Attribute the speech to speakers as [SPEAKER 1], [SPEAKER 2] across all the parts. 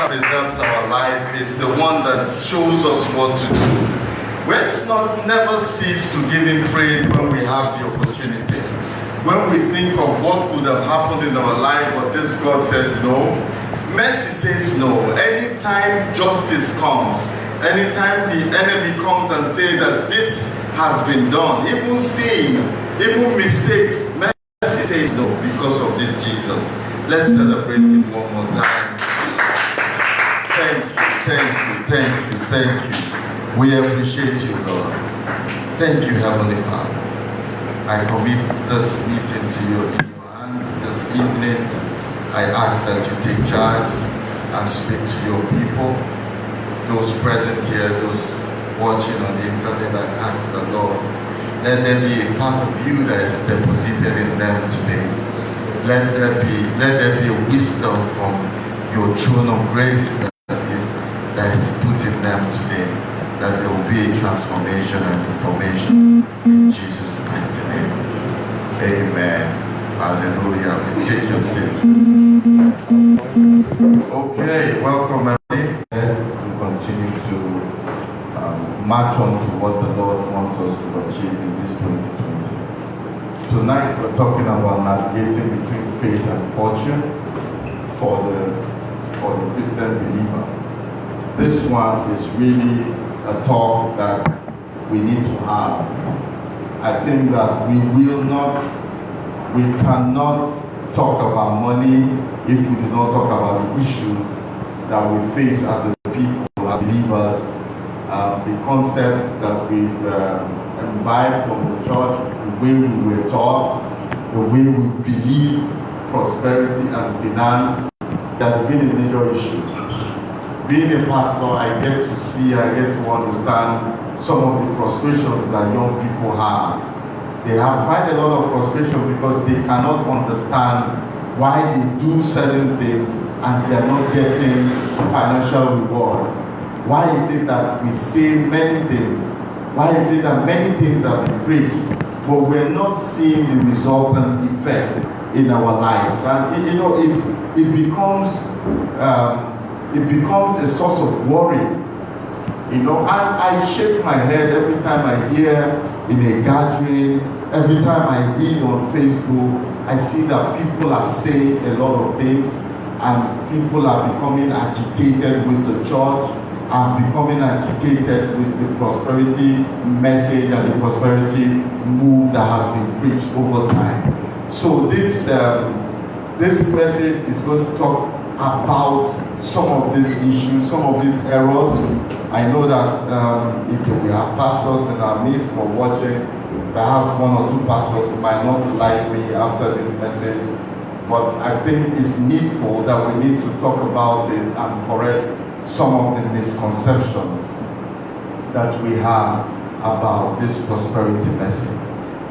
[SPEAKER 1] that preserves our life is the one that shows us what to do. Let's not never cease to give him praise when we have the opportunity. When we think of what could have happened in our life, but this God said no. Mercy says no. Anytime justice comes, anytime the enemy comes and says that this has been done, even sin, even mistakes, mercy says no because of this Jesus. Let's celebrate him one more time. Thank you, thank you, thank you, thank you. We appreciate you, Lord. Thank you, Heavenly Father. I commit this meeting to you in your hands this evening. I ask that you take charge and speak to your people. Those present here, those watching on the internet, I ask the Lord, let there be a part of you that is deposited in them today. Let there be a wisdom from your throne of grace that is put in them today. That there will be a transformation and reformation in Jesus' mighty name. Amen. Hallelujah. You take your seat. Okay, welcome everybody to continue to march on to what the Lord wants us to achieve in this 2020. Tonight we're talking about navigating between faith and fortune for the Christian believer. This one is really a talk that we need to have. I think that we cannot talk about money if we do not talk about the issues that we face as a people, as believers, the concepts that we imbibed from the church, the way we were taught, the way we believe prosperity and finance. That's been a major issue. Being a pastor, I get to understand some of the frustrations that young people have. They have quite a lot of frustration because they cannot understand why they do certain things and they are not getting financial reward. Why is it that we say many things? Why is it that many things have been preached, but we're not seeing the resultant effect in our lives? And it becomes a source of worry. I shake my head every time I hear in a gathering, every time I read on Facebook, I see that people are saying a lot of things and people are becoming agitated with the church and becoming agitated with the prosperity message and the prosperity move that has been preached over time. So this message is going to talk about some of these issues, some of these errors. I know that if we have pastors in our midst or watching, perhaps one or two pastors might not like me after this message, but I think it's needful that we need to talk about it and correct some of the misconceptions that we have about this prosperity message.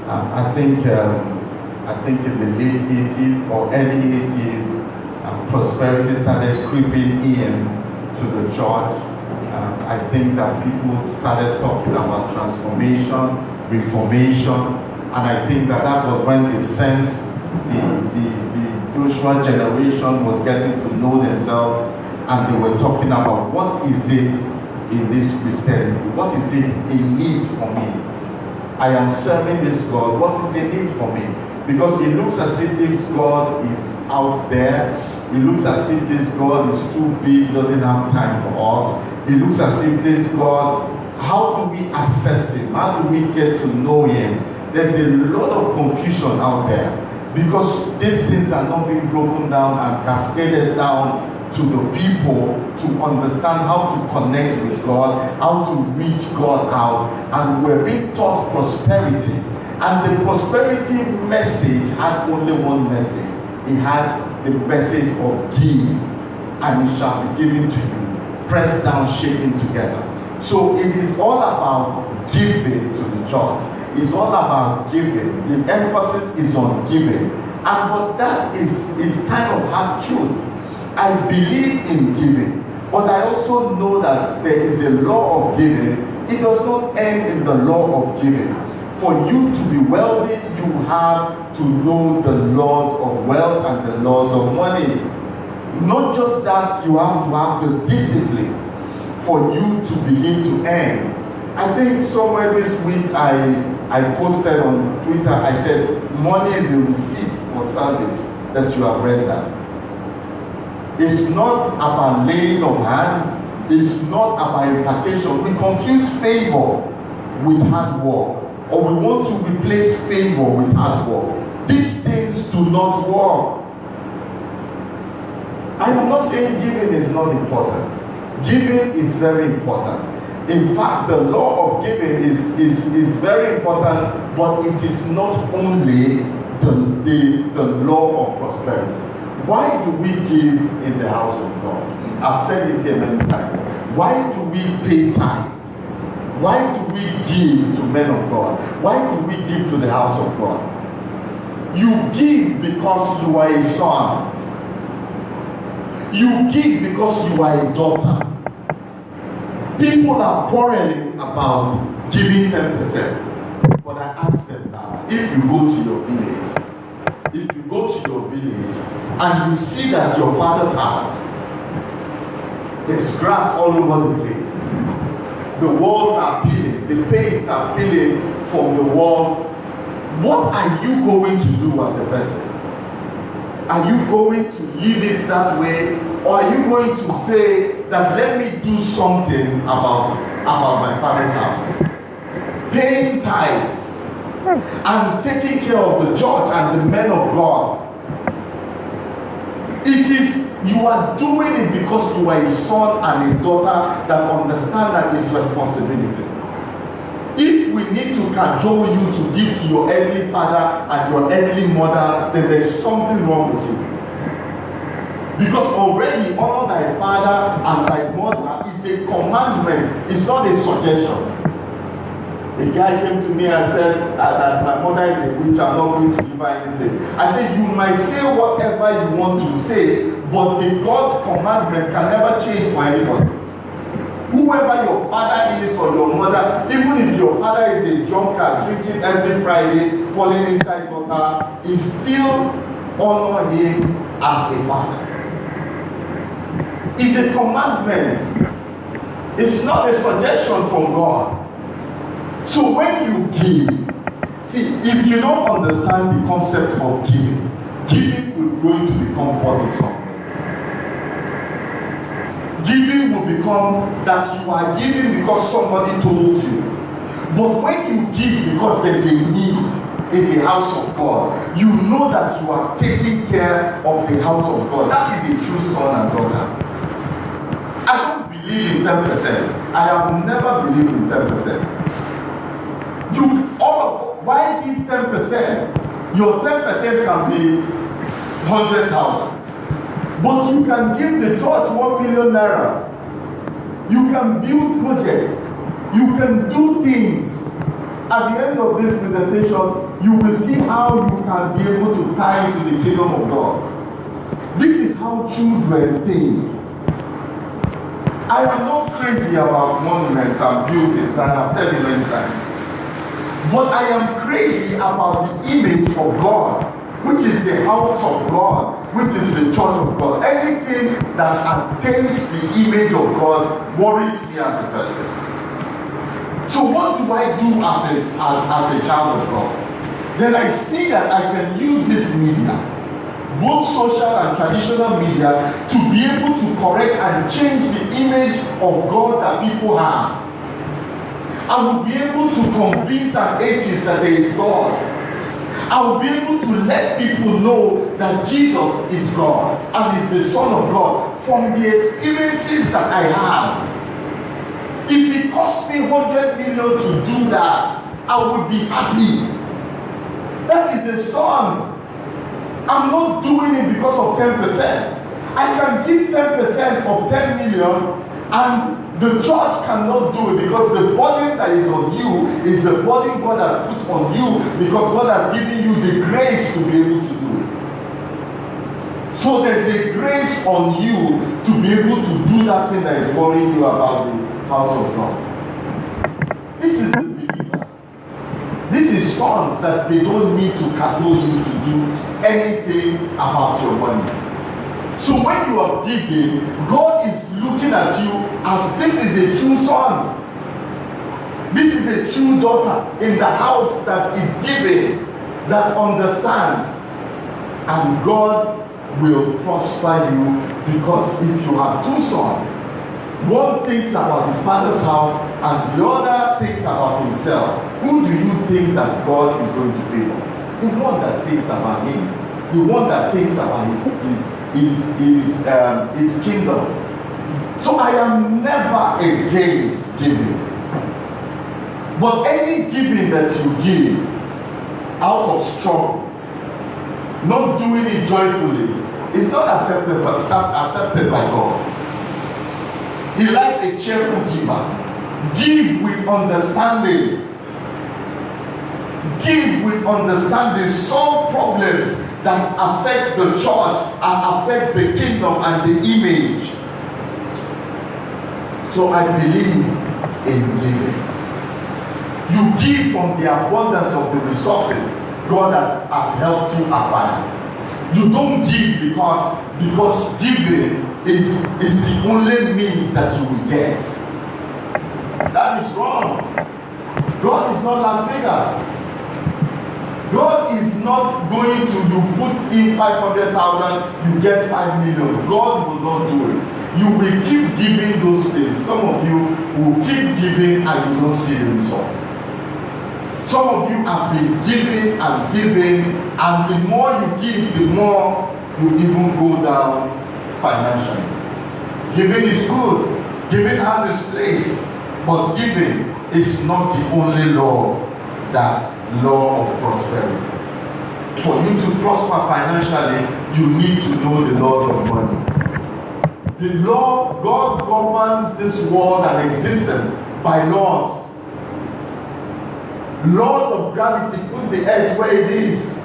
[SPEAKER 1] I think in the late 80s or early 80s, prosperity started creeping in to the church. I think that people started talking about transformation, reformation, and I think that was when the Joshua generation was getting to know themselves, and they were talking about what is it in this Christianity? What is it in need for me? I am serving this God. What is in need for me? Because it looks as if this God is out there. It looks as if this God is too big, doesn't have time for us. It looks as if this God, how do we access him? How do we get to know him? There's a lot of confusion out there because these things are not being broken down and cascaded down to the people to understand how to connect with God, how to reach God out. And we're being taught prosperity. And the prosperity message had only one message. It had the message of give, and it shall be given to you, pressed down, shaken together. So it is all about giving to the church. It's all about giving. The emphasis is on giving. And but that is kind of half truth. I believe in giving, but I also know that there is a law of giving. It does not end in the law of giving. For you to be wealthy, you have to know the laws of wealth and the laws of money. Not just that, you have to have the discipline for you to begin to earn. I think somewhere this week I posted on Twitter, I said, money is a receipt for service that you have rendered. It's not about laying of hands. It's not about impartation. We confuse favor with hard work, or we want to replace favor with hard work. These things do not work. I am not saying giving is not important. Giving is very important. In fact, the law of giving is very important, but it is not only the law of prosperity. Why do we give in the house of God? I've said it here many times. Why do we pay tithes? Why do we give to men of God? Why do we give to the house of God? You give because you are a son. You give because you are a daughter. People are quarreling about giving 10%. But I ask them now, if you go to your village, and you see that your father's house, there's grass all over the place. The walls are peeling, the paints are peeling from the walls. What are you going to do as a person? Are you going to leave it that way? Or are you going to say that let me do something about my father's house? Paying tithes and taking care of the church and the men of God. It is, you are doing it because you are a son and a daughter that understand that it's responsibility. If we need to cajole you to give to your earthly father and your earthly mother, then there's something wrong with you. Because already honor thy father and thy mother is a commandment, it's not a suggestion. A guy came to me and said that my mother is a witch, I'm not going to give her anything. I said, you might say whatever you want to say, but the God's commandment can never change for anybody. Whoever your father is or your mother, even if your father is a drunkard, drinking every Friday, falling inside water, is still honor him as a father. It's a commandment. It's not a suggestion from God. So when you give, see, if you don't understand the concept of giving, giving will going to become burdensome. Giving will become that you are giving because somebody told you. But when you give because there's a need in the house of God, you know that you are taking care of the house of God. That is a true son and daughter. I don't believe in 10%. I have never believed in 10%. Why give 10%? Your 10% can be 100,000. But you can give the church 1 million naira. You can build projects. You can do things. At the end of this presentation, you will see how you can be able to tie into the kingdom of God. This is how children think. I am not crazy about monuments and buildings, and I've said it many times. But I am crazy about the image of God, which is the house of God, which is the church of God. Anything that attains the image of God worries me as a person. So what do I do as a child of God? Then I see that I can use this media, both social and traditional media, to be able to correct and change the image of God that people have. I will be able to convince an atheist that there is God. I will be able to let people know that Jesus is God and is the Son of God from the experiences that I have. If it costs me 100 million to do that, I would be happy. That is a son. I'm not doing it because of 10%. I can give 10% of 10 million and the church cannot do it because the burden that is on you is the burden God has put on you because God has given you the grace to be able to do it. So there's a grace on you to be able to do that thing that is worrying you about the house of God. This is the believers. This is sons that they don't need to cajole you to do anything about your money. So when you are giving, God is looking at you as this is a true son. This is a true daughter in the house that is giving, that understands. And God will prosper you, because if you have two sons, one thinks about his father's house and the other thinks about himself, who do you think that God is going to favor? The one that thinks about him, the one that thinks about his kingdom. So I am never against giving, but any giving that you give out of struggle, not doing it joyfully, is not accepted by God. He likes a cheerful giver. Give with understanding. Give with understanding. Solve problems that affect the church and affect the kingdom and the image. So I believe in giving. You give from the abundance of the resources God has helped you acquire. You don't give because giving is the only means that you will get. That is wrong. God is not Las Vegas. God is not going to, you put in 500,000, you get 5 million. God will not do it. You will keep giving those things. Some of you will keep giving and you don't see the result. Some of you have been giving and giving, and the more you give, the more you even go down financially. Giving is good. Giving has its place, but giving is not the only law of prosperity. For you to prosper financially, you need to know the laws of money. The law, God governs this world and existence by laws. Laws of gravity put the earth where it is.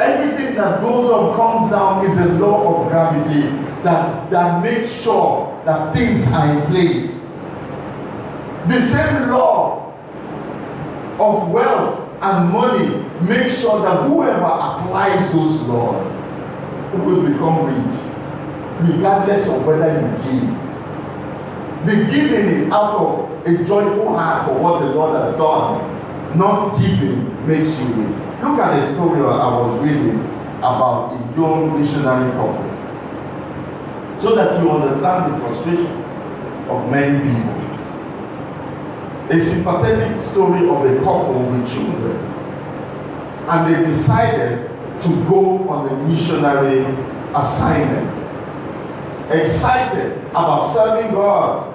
[SPEAKER 1] Everything that goes up comes down is a law of gravity that makes sure that things are in place. The same law of wealth and money makes sure that whoever applies those laws will become rich, regardless of whether you give. The giving is out of a joyful heart for what the Lord has done. Not giving makes you rich. Look at the story I was reading about a young missionary couple, so that you understand the frustration of many people. A sympathetic story of a couple with children, and they decided to go on a missionary assignment. Excited about serving God,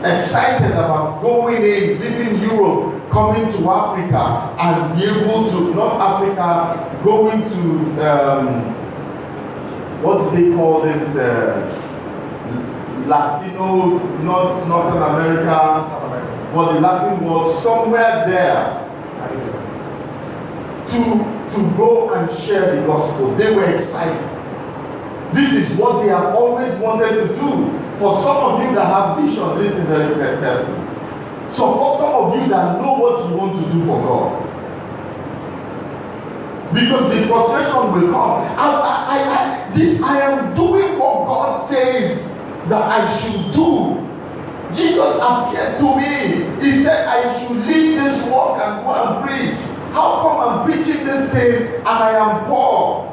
[SPEAKER 1] excited about going in, leaving Europe, coming to Africa, and be able to, not Africa, going to, what do they call this, Latino, not Northern America, but the Latin world, somewhere there, to go and share the gospel. They were excited. This is what they have always wanted to do. For some of you that have vision, listen very carefully. So for some of you that know what you want to do for God, because the frustration will come. I am doing what God says that I should do. Jesus appeared to me. He said I should leave this work and go and preach. How come I'm preaching this thing and I am poor?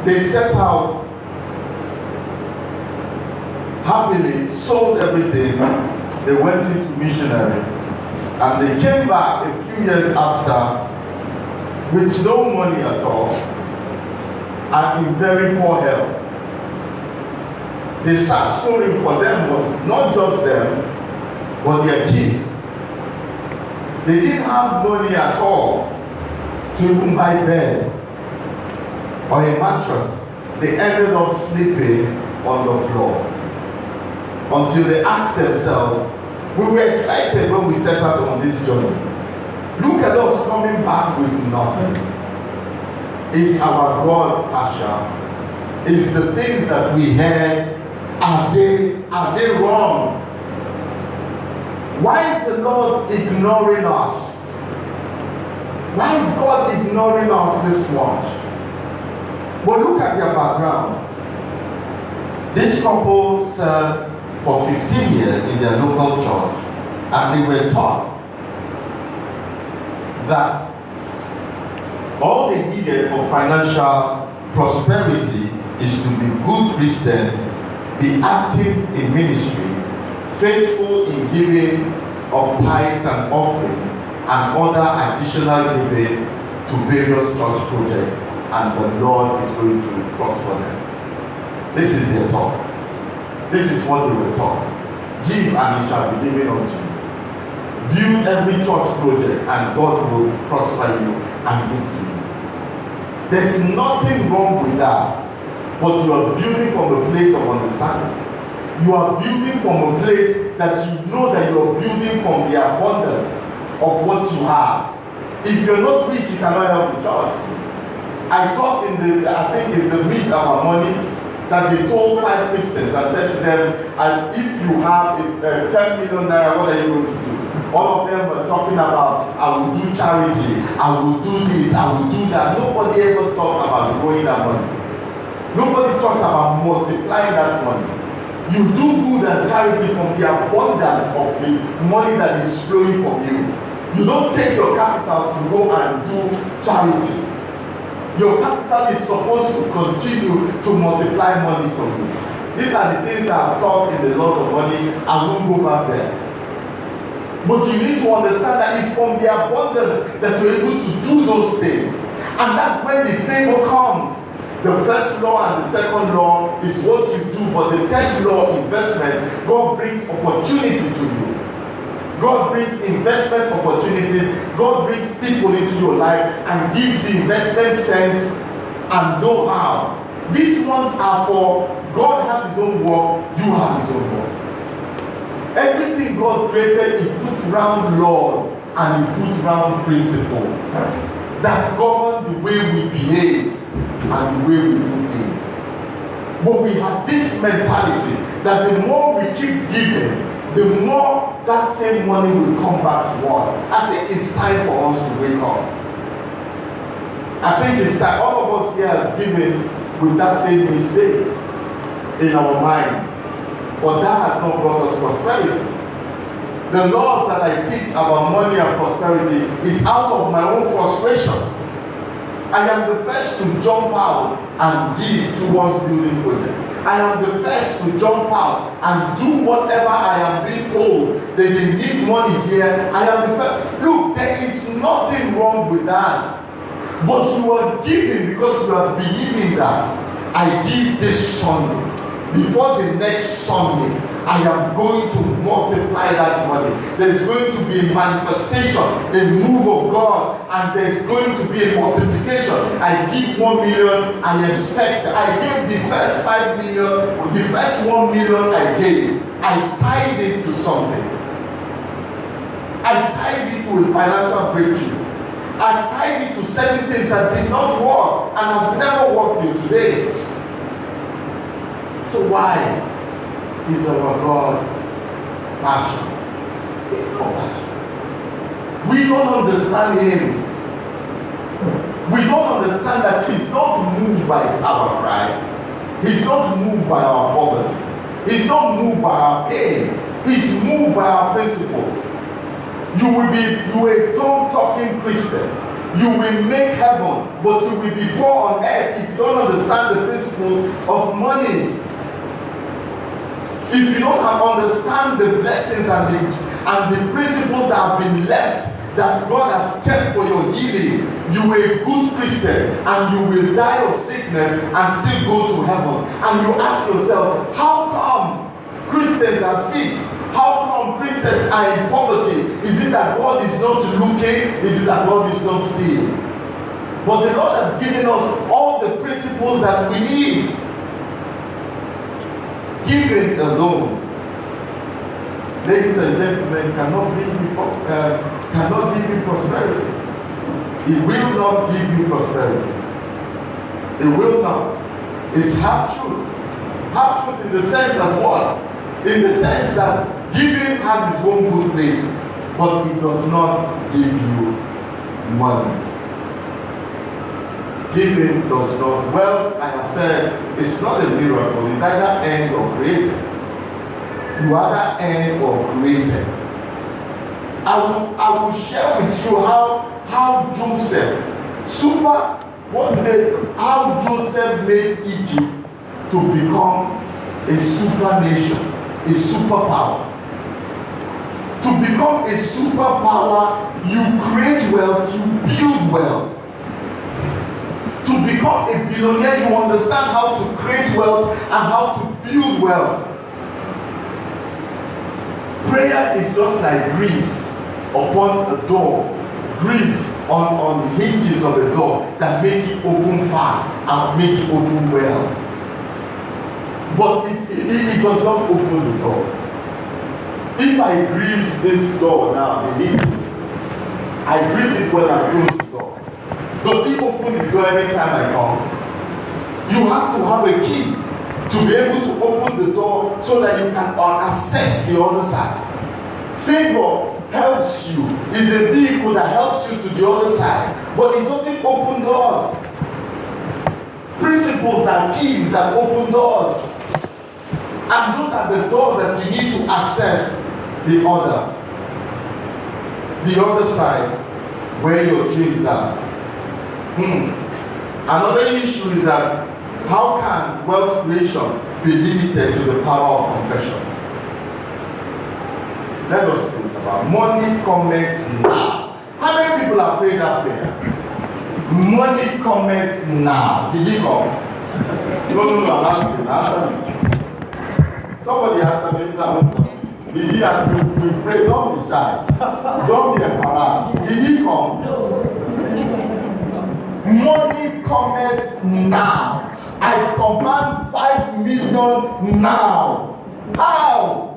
[SPEAKER 1] They set out happily, sold everything, they went into missionary, and they came back a few years after with no money at all and in very poor health. The sad story for them was not just them, but their kids. They didn't have money at all to even buy bed or a mattress. They ended up sleeping on the floor until they asked themselves, we were excited when we set out on this journey. Look at us coming back with nothing. Is our God partial? Is the things that we heard, are they wrong? Why is the Lord ignoring us? Why is God ignoring us this much? But look at their background. This couple served for 15 years in their local church, and they were taught that all they needed for financial prosperity is to be good Christians, be active in ministry, faithful in giving of tithes and offerings, and other additional giving to various church projects, and the Lord is going to prosper them. This is their talk. This is what they were taught. Give and it shall be given unto you. Build every church project and God will prosper you and give to you. There's nothing wrong with that, but you are building from a place of understanding. You are building from a place that you know that you are building from the abundance of what you have. If you're not rich, you cannot help the church. I thought I think it's the meat of our money, that they told 5 Christians and said to them, and if you have 10 million naira, what are you going to do? All of them were talking about, I will do charity, I will do this, I will do that. Nobody ever talked about growing that money. Nobody talked about multiplying that money. You do good and charity from the abundance of the money that is flowing from you. You don't take your capital to go and do charity. Your capital is supposed to continue to multiply money for you. These are the things I've taught in the laws of money. I won't go back there. But you need to understand that it's from the abundance that you're able to do those things. And that's when the favor comes. The first law and the second law is what you do, but the third law, investment, God brings opportunity to you. God brings investment opportunities. God brings people into your life and gives you investment sense and know-how. These ones are for God has his own work, you have his own work. Everything God created, he put round laws and he put round principles that govern the way we behave and the way we do things. But we have this mentality that the more we keep giving, the more that same money will come back to us. I think it's time for us to wake up. I think it's time. All of us here has given with that same mistake in our minds. But that has not brought us prosperity. The laws that I teach about money and prosperity is out of my own frustration. I am the first to jump out and give towards building projects. I am the first to jump out and do whatever I am being told that they need money here. I am the first. Look, there is nothing wrong with that. But you are giving because you are believing that I give this Sunday. Before the next Sunday, I am going to multiply that money. There is going to be a manifestation, a move of God, and there is going to be a multiplication. I give 1 million, I expect, I gave the first 5 million, the first 1 million I gave, I tied it to something. I tied it to a financial breakthrough. I tied it to certain things that did not work and has never worked till today. So why is our God passion? It's not passion. We don't understand him. We don't understand that he's not moved by our pride. He's not moved by our poverty. He's not moved by our pain. He's moved by our principles. You will be a tongue-talking Christian. You will make heaven, but you will be poor on earth if you don't understand the principles of money. If you don't understand the blessings and the principles that have been left, that God has kept for your healing, you are a good Christian and you will die of sickness and still go to heaven. And you ask yourself, how come Christians are sick? How come Christians are in poverty? Is it that God is not looking? Is it that God is not seeing? But the Lord has given us all the principles that we need. Giving alone, ladies and gentlemen, cannot give you prosperity. It will not give you prosperity. It will not. It's half truth. Half truth in the sense that what? In the sense that giving has its own good place, but it does not give you money. Giving does not, wealth, I have said, it's not a miracle. It's either earned or created. You either earn or created. I will share with you how Joseph, how Joseph made Egypt to become a super nation, a superpower. To become a superpower, you create wealth, you build wealth. To become a billionaire, you understand how to create wealth and how to build wealth. Prayer is just like grease upon a door, grease on hinges of a door that make it open fast and make it open well. But it does not open the door. If I grease this door now, the hinges, I grease it when I close the door. Does it open the door every time I come? You have to have a key to be able to open the door so that you can access the other side. Favor helps you, is a vehicle that helps you to the other side, but it doesn't open doors. Principles are keys that open doors, and those are the doors that you need to access the other side where your dreams are. Another issue is that how can wealth creation be limited to the power of confession? Let us think about money comments now. How many people have prayed that prayer? Money comments now. Did he come? No, I'm asking. Answer me. Somebody answer me. Did he have you pray? Don't be shy. Don't be embarrassed. Did he come? No. Money comments now. I command 5 million now. How?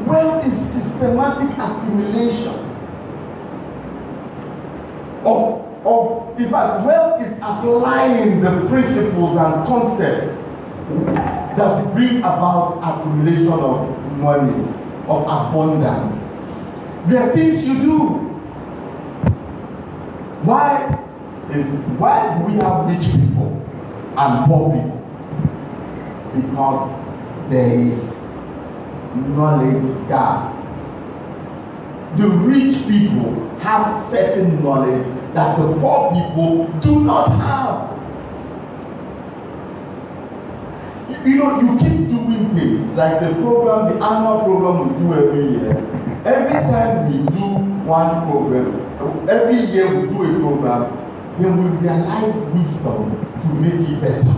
[SPEAKER 1] Wealth is systematic accumulation in fact, wealth is applying the principles and concepts that bring about accumulation of money, of abundance. There are things you do. Why do we have rich people and poor people? Because there is knowledge gap. The rich people have certain knowledge that the poor people do not have. You keep doing things like the annual program we do every year. Every time we do one program, every year we do a program, then we realize wisdom to make it better.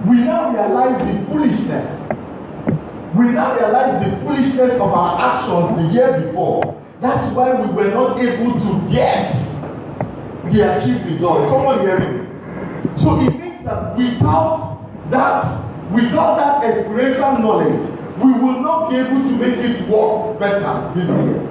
[SPEAKER 1] We now realize the foolishness. We now realize the foolishness of our actions the year before. That's why we were not able to get the achieved result. Someone hearing me? So it means that without that experiential knowledge, we will not be able to make it work better this year.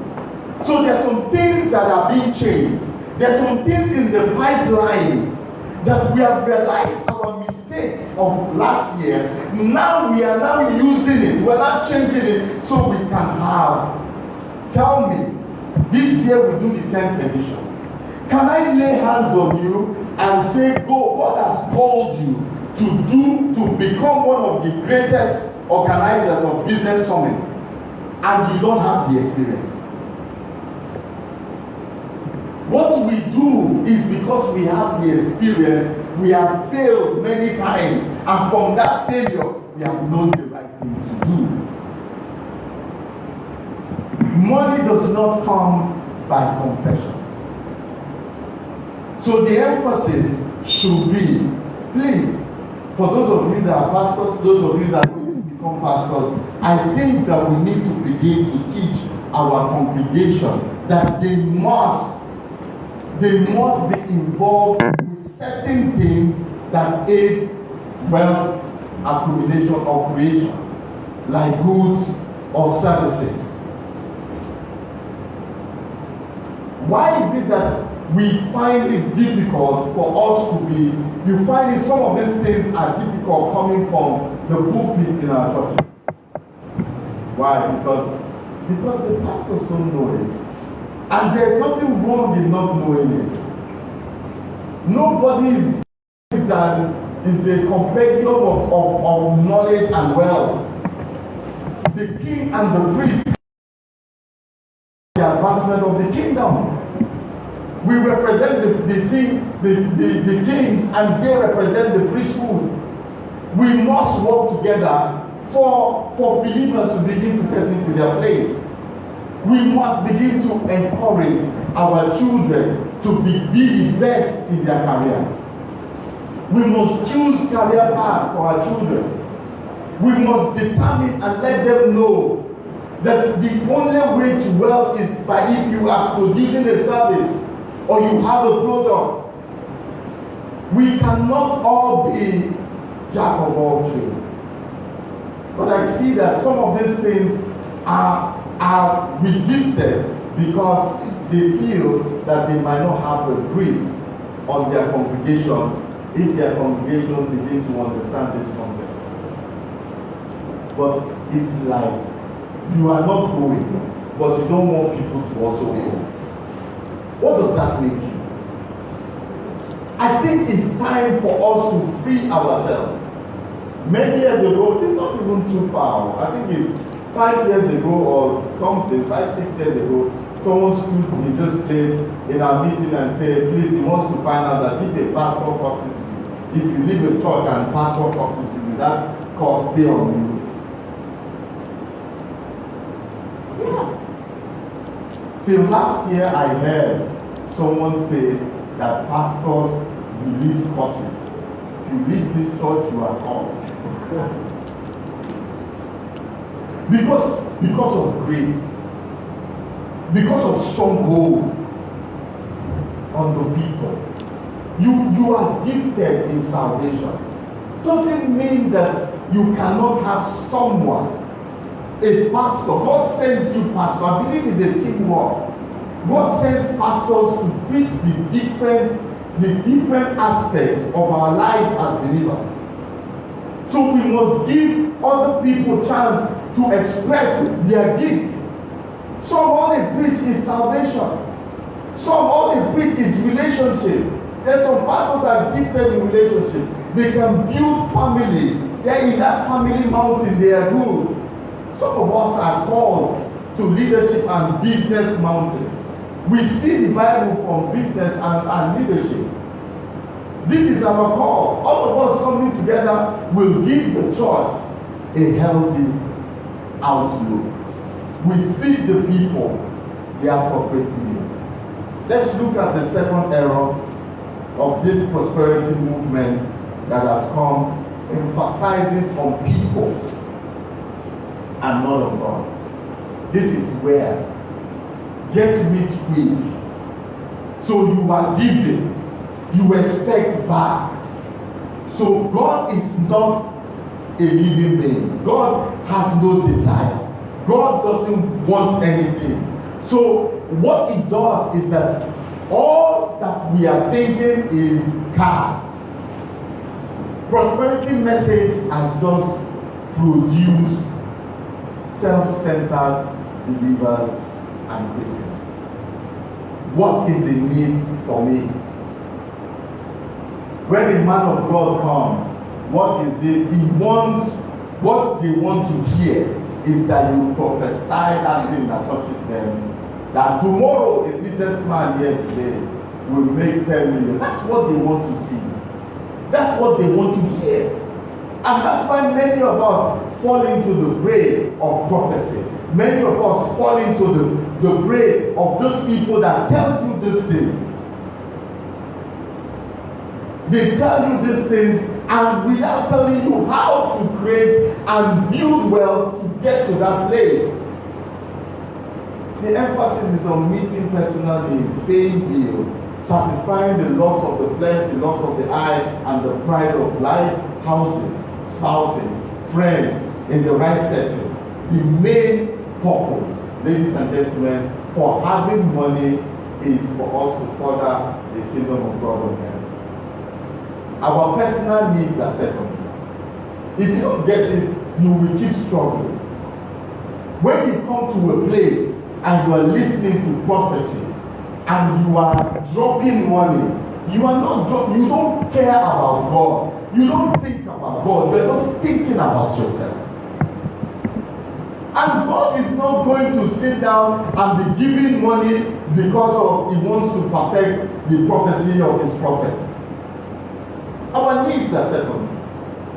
[SPEAKER 1] So there are some things that are being changed. There are some things in the pipeline that we have realized our mistakes of last year. Now we are now using it. We're not changing it so we can have. Tell me, this year we do the 10th edition. Can I lay hands on you and say, go, God has called you to become one of the greatest organizers of business summits, and you don't have the experience? What we do is because we have the experience, we have failed many times, and from that failure, we have known the right thing to do. Money does not come by confession. So the emphasis should be, please, for those of you that are pastors, those of you that are going to become pastors, I think that we need to begin to teach our congregation that they must be involved with certain things that aid wealth accumulation or creation, like goods or services. Why is it that we find it difficult for us to be, you find it, some of these things are difficult coming from the pulpit in our church? Why? Because the pastors don't know it. And there's nothing wrong in not knowing it. Nobody is a compendium of knowledge and wealth. The king and the priest, the advancement of the kingdom. We represent the kings, and they represent the priesthood. We must work together for believers to begin to get into their place. We must begin to encourage our children to be the best in their career. We must choose career paths for our children. We must determine and let them know that the only way to wealth is by if you are producing a service or you have a product. We cannot all be jack of all trades. But I see that some of these things are resisted because they feel that they might not have a grip on their congregation if their congregation begin to understand this concept. But it's like you are not going, but you don't want people to also go. What does that make you? I think it's time for us to free ourselves. Many years ago, it's not even too far. I think it's 5 years ago or something, 5-6 years ago, someone stood in this place in our meeting and said, please, he wants to find out that if a pastor curses you, if you leave a church and pastor curses you, that curse stay on you. Yeah. Till last year, I heard someone say that pastors release curses. If you leave this church, you are called. Because of greed, because of stronghold on the people. You are gifted in salvation. Doesn't mean that you cannot have someone, a pastor. God sends you pastor. I believe it's a teamwork. God sends pastors to preach the different aspects of our life as believers. So we must give other people chance to express their gift. Some all they preach is salvation. Some all they preach is relationship. There's some pastors that are gifted in relationship. They can build family. They're in that family mountain. They are good. Some of us are called to leadership and business mountain. We see the Bible from business and leadership. This is our call. All of us coming together will give the church a healthy outlook. We feed the people the appropriate meal. Let's look at the second error of this prosperity movement that has come, emphasizes on people and not on God. This is where get rich quick. So you are giving, you expect back. So God is not a living being. God has no desire. God doesn't want anything. So what it does is that all that we are thinking is cars. Prosperity message has just produced self-centered believers and Christians. What is the need for me? When a man of God comes, what is it? What they want to hear is that you prophesy that thing that touches them. That tomorrow a businessman here today will make 10 million. That's what they want to see. That's what they want to hear. And that's why many of us fall into the grave of prophecy. Many of us fall into the grave of those people that tell you these things. They tell you these things and without telling you how to create and build wealth to get to that place. The emphasis is on meeting personal needs, paying bills, satisfying the lust of the flesh, the lust of the eye, and the pride of life, houses, spouses, friends, in the right setting. The main purpose, ladies and gentlemen, for having money is for us to further the kingdom of God on earth. Our personal needs are secondary. If you don't get it, you will keep struggling. When you come to a place and you are listening to prophecy and you are dropping money, you don't care about God. You don't think about God. You're just thinking about yourself. And God is not going to sit down and be giving money because He wants to perfect the prophecy of His prophets. Our needs are secondary.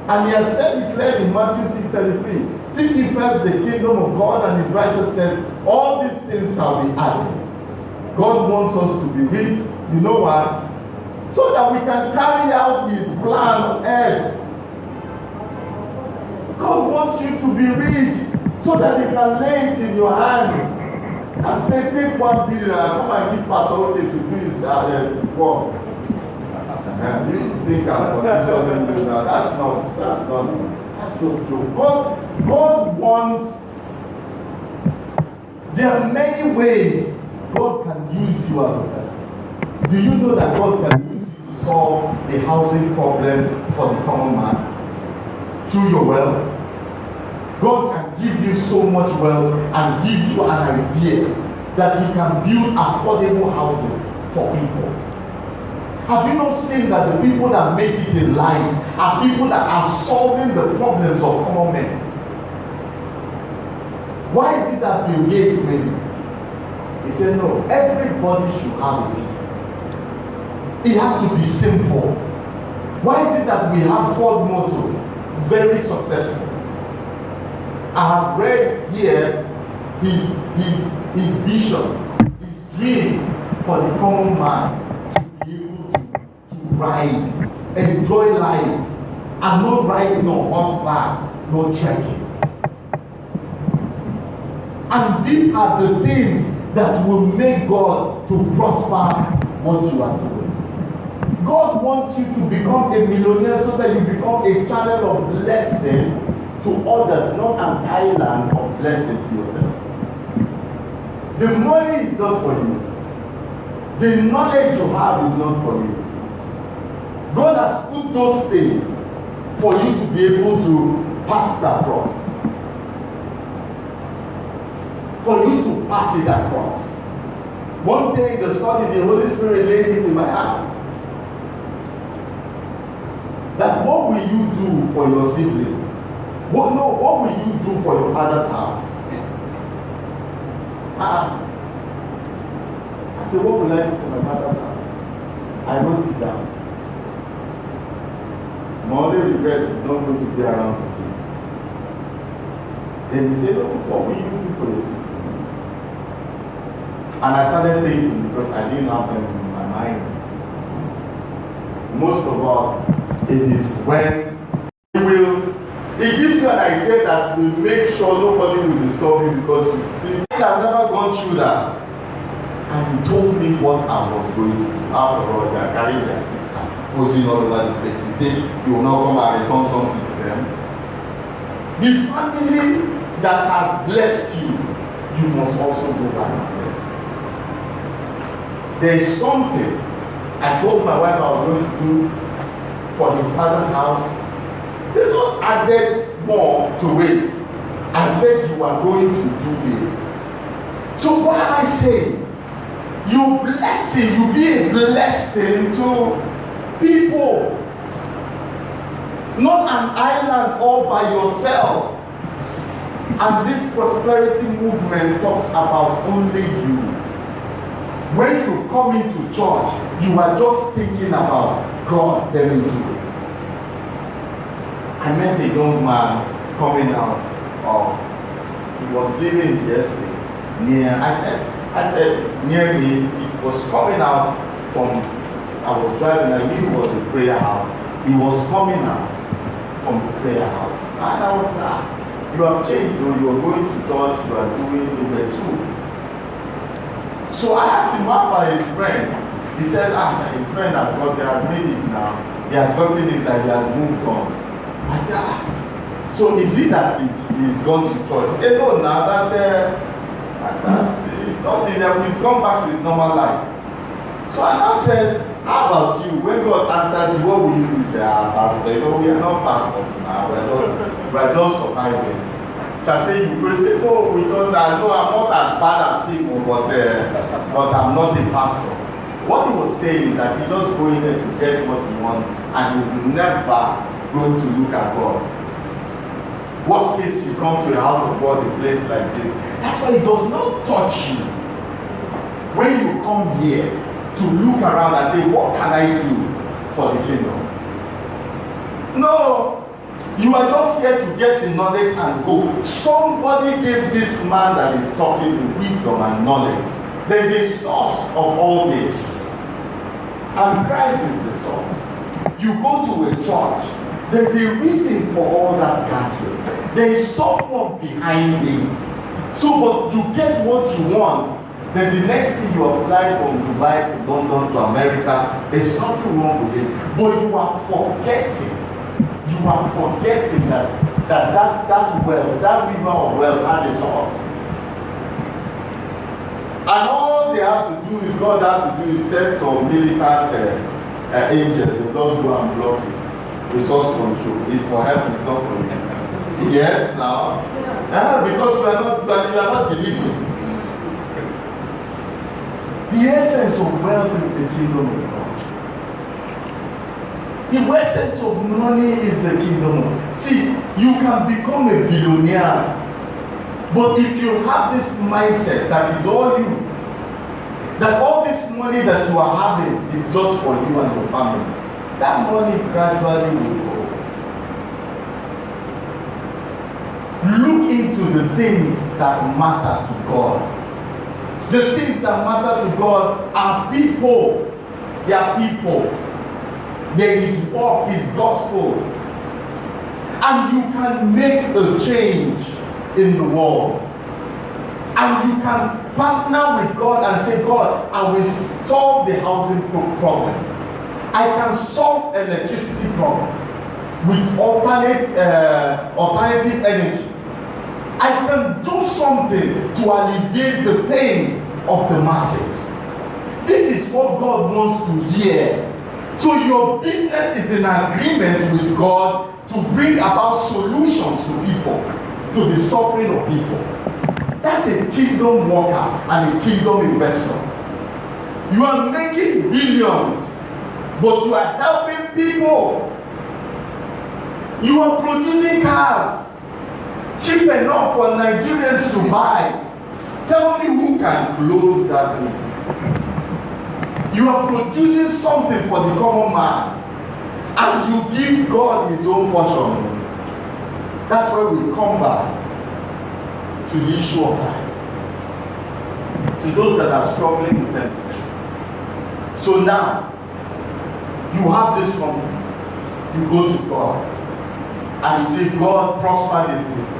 [SPEAKER 1] And He has said, declared in Matthew 6:33, seek ye first the kingdom of God and His righteousness, all these things shall be added. God wants us to be rich. You know why? So that we can carry out His plan on earth. God wants you to be rich so that He can lay it in your hands and say, take 1 billion and come and give Pastor Oche to do his work. You think I'm conditioning you now. That's just true. God wants, there are many ways God can use you as a person. Do you know that God can use you to solve the housing problem for the common man? Through your wealth. God can give you so much wealth and give you an idea that He can build affordable houses for people. Have you not seen that the people that make it in life are people that are solving the problems of common men? Why is it that Bill Gates made it? He said, no, everybody should have a piece. It had to be simple. Why is it that we have Ford Motors, very successful? I have read here his vision, his dream for the common man to be able to ride, enjoy life, and not riding on horseback, not trekking. And these are the things that will make God to prosper what you are doing. God wants you to become a millionaire so that you become a channel of blessing to others, not an island of blessing to yourself. The money is not for you. The knowledge you have is not for you. God has put those things for you to be able to pass it across. For you to pass it across. One day in the study, the Holy Spirit laid it in my heart. That what will you do for your siblings? What will you do for your father's house? I said, what will I do for my father's house? I wrote it down. My only regret is not going to be around to see. Then he said, oh, what will you do for your siblings? And I started thinking, because I didn't have them in my mind. Most of us, it is when it gives you an idea that will make sure nobody will disturb you, because you see, he has never gone through that. And he told me what I was going to do. After all, they are carrying their sister, posing all over the place. You think you will not come and return something to them? The family that has blessed you, you must also go back and bless them. There is something I told my wife I was going to do for his father's house. They not added more to it and said you are going to do this. So what am I saying? You blessing, you be a blessing to people. Not an island all by yourself. And this prosperity movement talks about only you. When you come into church, you are just thinking about God telling you it. I met a young man coming out of, he was living in the estate near, I said near me, he was coming out from, I was driving, I knew it was a prayer house. He was coming out from the prayer house. And I was like, you have changed, though. You are going to church, you are doing it too. So I asked him about his friend. He said, his friend has got, he has made it now. He has gotten it, that he has moved on. I said, so is it that he's gone to church? He said, no, now that is not in there. He's gone back to his normal life. So I now said, how about you? When God answers you, what will you do? He said, pastor, we are not pastors now. We're just surviving. shall say, you will say, no, because I know I'm not as bad as him, but I'm not the pastor. What he was saying is that he's just going there to get what he wants, and he's never going to look at God. Worst case, you come to a house of God, a place like this. That's why it does not touch you when you come here to look around and say, what can I do for the kingdom? No. You are just here to get the knowledge and go. Somebody gave this man that is talking the wisdom and knowledge. There's a source of all this. And Christ is the source. You go to a church. There's a reason for all that gathering. There is someone behind it. So, but you get what you want. Then the next thing you apply from Dubai to London to America, there's nothing wrong with it. But you are forgetting. You are forgetting that wealth, that river of wealth has a source. And all they have to do is, God has to do is send some militant angels and just go and block it. Resource control. It's for help, it's not for you. Yes, now. Because you are not delivering. The essence of wealth is the kingdom of God. The essence of money is the kingdom. See, you can become a billionaire, but if you have this mindset that is all you, that all this money that you are having is just for you and your family, that money gradually will go. Look into the things that matter to God. The things that matter to God are people. They are people. There is work, His gospel. And you can make a change in the world. And you can partner with God and say, God, I will solve the housing problem. I can solve electricity problem with alternative energy. I can do something to alleviate the pains of the masses. This is what God wants to hear. So your business is in agreement with God to bring about solutions to people, to the suffering of people. That's a kingdom worker and a kingdom investor. You are making billions, but you are helping people. You are producing cars cheap enough for Nigerians to buy. Tell me who can close that business. You are producing something for the common man, and you give God His own portion. That's where we come back to the issue of tithes. To those that are struggling with 10%. So now, you have this company. You go to God, and you say, God, prosper this business.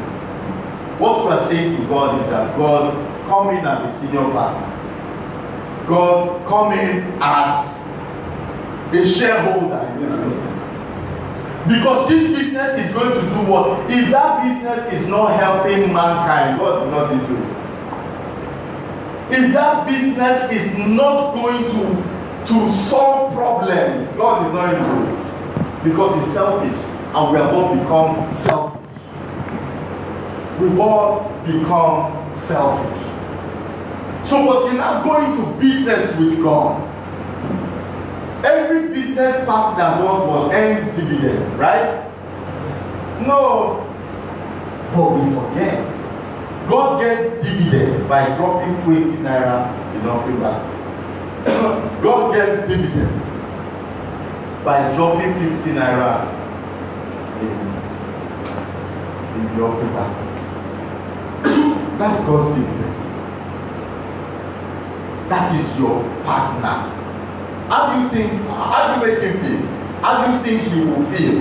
[SPEAKER 1] What you are saying to God is that, God, come in as a senior partner. God, come in as a shareholder in this business. Because this business is going to do what? If that business is not helping mankind, God is not into it. If that business is not going to solve problems, God is not into it. Because it's selfish. And we have all become selfish. We've all become selfish. So, but you're not going to business with God. Every business partner does what? Earns dividend, right? No. But we forget. God gets dividend by dropping 20 naira in offering basket. God gets dividend by dropping 50 naira in the offering basket. That's God's dividend. That is your partner. How do you make him feel? How do you think he will feel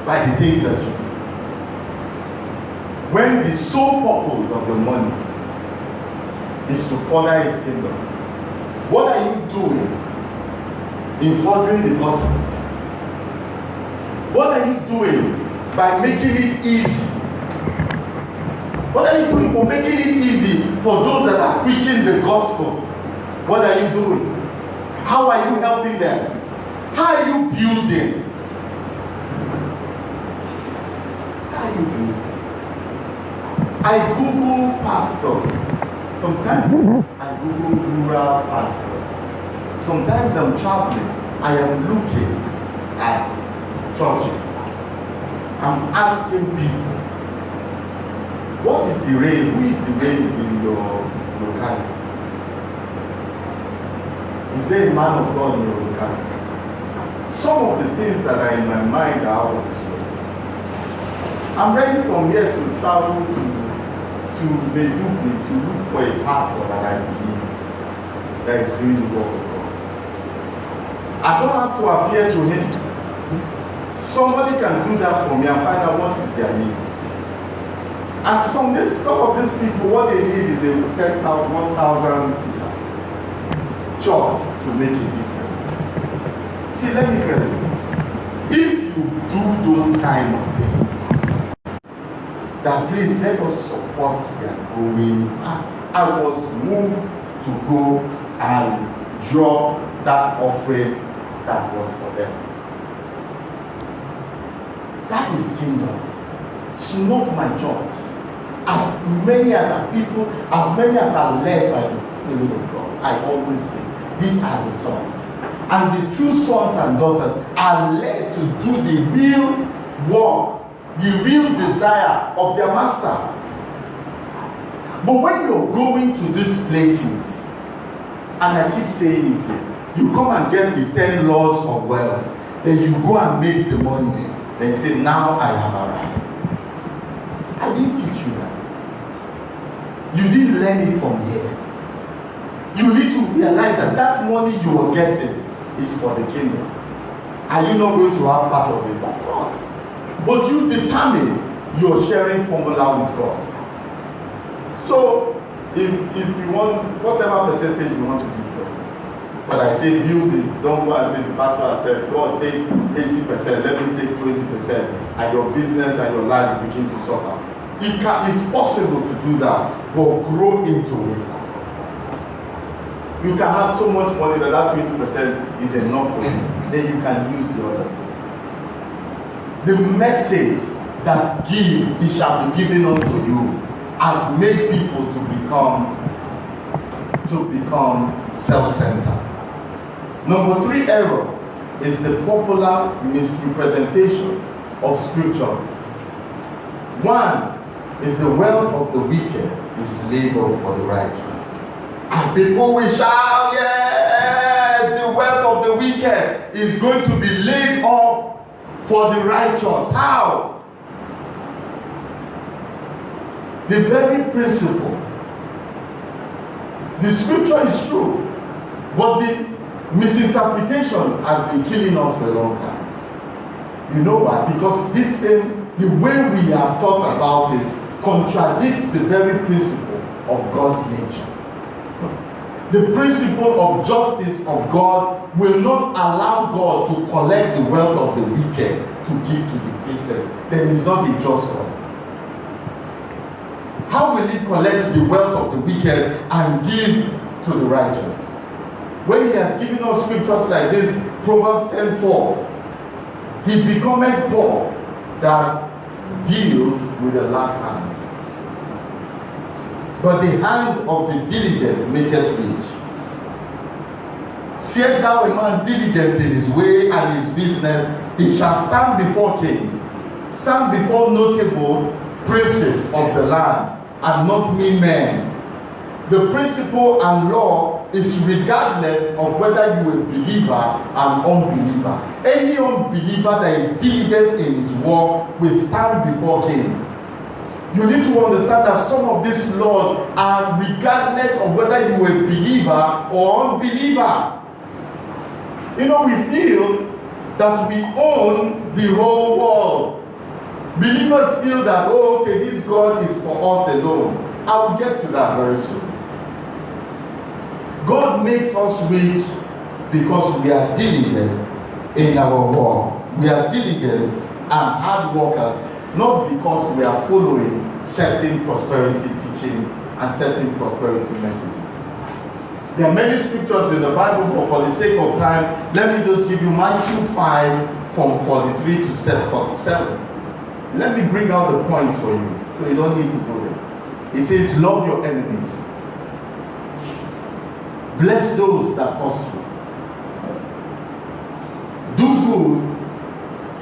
[SPEAKER 1] by the things that you do? When the sole purpose of your money is to further His kingdom, what are you doing in furthering the gospel? What are you doing by making it easy? What are you doing for making it easy for those that are preaching the gospel? What are you doing? How are you helping them? How are you building? How are you building? I Google pastors. Sometimes I Google rural pastors. Sometimes I'm traveling. I am looking at churches. I'm asking people, what is the reign? Who is the reign in your locality? Is there a man of God in your locality? Some of the things that are in my mind are out of this world. I'm ready from here to travel to Maiduguri to look for a pastor that I believe that is doing the work of God. I don't have to appear to him. Somebody can do that for me and find out what is their need. And some of these people, what they need is a 10,000, 1,000 seater church to make a difference. See, let me tell you, if you do those kind of things, that please let us support their going back. I was moved to go and drop that offering that was for them. That is kingdom. It's not my church. As many as are people, as many as are led by the Spirit of God, I always say, these are the sons. And the true sons and daughters are led to do the real work, the real desire of their master. But when you're going to these places, and I keep saying it, you come and get the 10 laws of wealth, then you go and make the money, then you say, now I have arrived. I didn't teach you that. You didn't learn it from here. You need to realize that that money you are getting is for the kingdom. Are you not going to have part of it? Of course. But you determine your sharing formula with God. So, if you want, whatever percentage you want to give God, but I say build it, don't go and say the pastor has said, God, take 80%, let me take 20%, and your business and your life begin to suffer. It's possible to do that, but grow into it. You can have so much money that 20% is enough for you. Then you can use the others. The message that give, it shall be given unto you, has made people to become self-centered. Number 3 error is the popular misrepresentation of scriptures. 1 is the wealth of the wicked is labor for the righteous. And people will shout, yes, the wealth of the wicked is going to be laid up for the righteous. How? The very principle. The scripture is true, but the misinterpretation has been killing us for a long time. You know why? Because the way we have thought about it contradicts the very principle of God's nature. The principle of justice of God will not allow God to collect the wealth of the wicked to give to the Christian. Then he's not a just God. How will he collect the wealth of the wicked and give to the righteous? When he has given us scriptures like this, Proverbs 10:4, he becometh poor that deals with a lack hand. But the hand of the diligent maketh rich. Seest thou a man diligent in his way and his business, he shall stand before kings, stand before notable princes of the land, and not mean men. The principle and law is regardless of whether you are a believer and unbeliever. Any unbeliever that is diligent in his work will stand before kings. You need to understand that some of these laws are regardless of whether you are a believer or unbeliever. You know, we feel that we own the whole world. Believers feel that, oh, okay, this God is for us alone. I will get to that very soon. God makes us rich because we are diligent in our work. We are diligent and hard workers, not because we are following certain prosperity teachings and certain prosperity messages. There are many scriptures in the Bible, but for the sake of time, let me just give you Matthew 5 from 43 to 47. Let me bring out the points for you, so you don't need to go there. It says, love your enemies. Bless those that curse you. Do good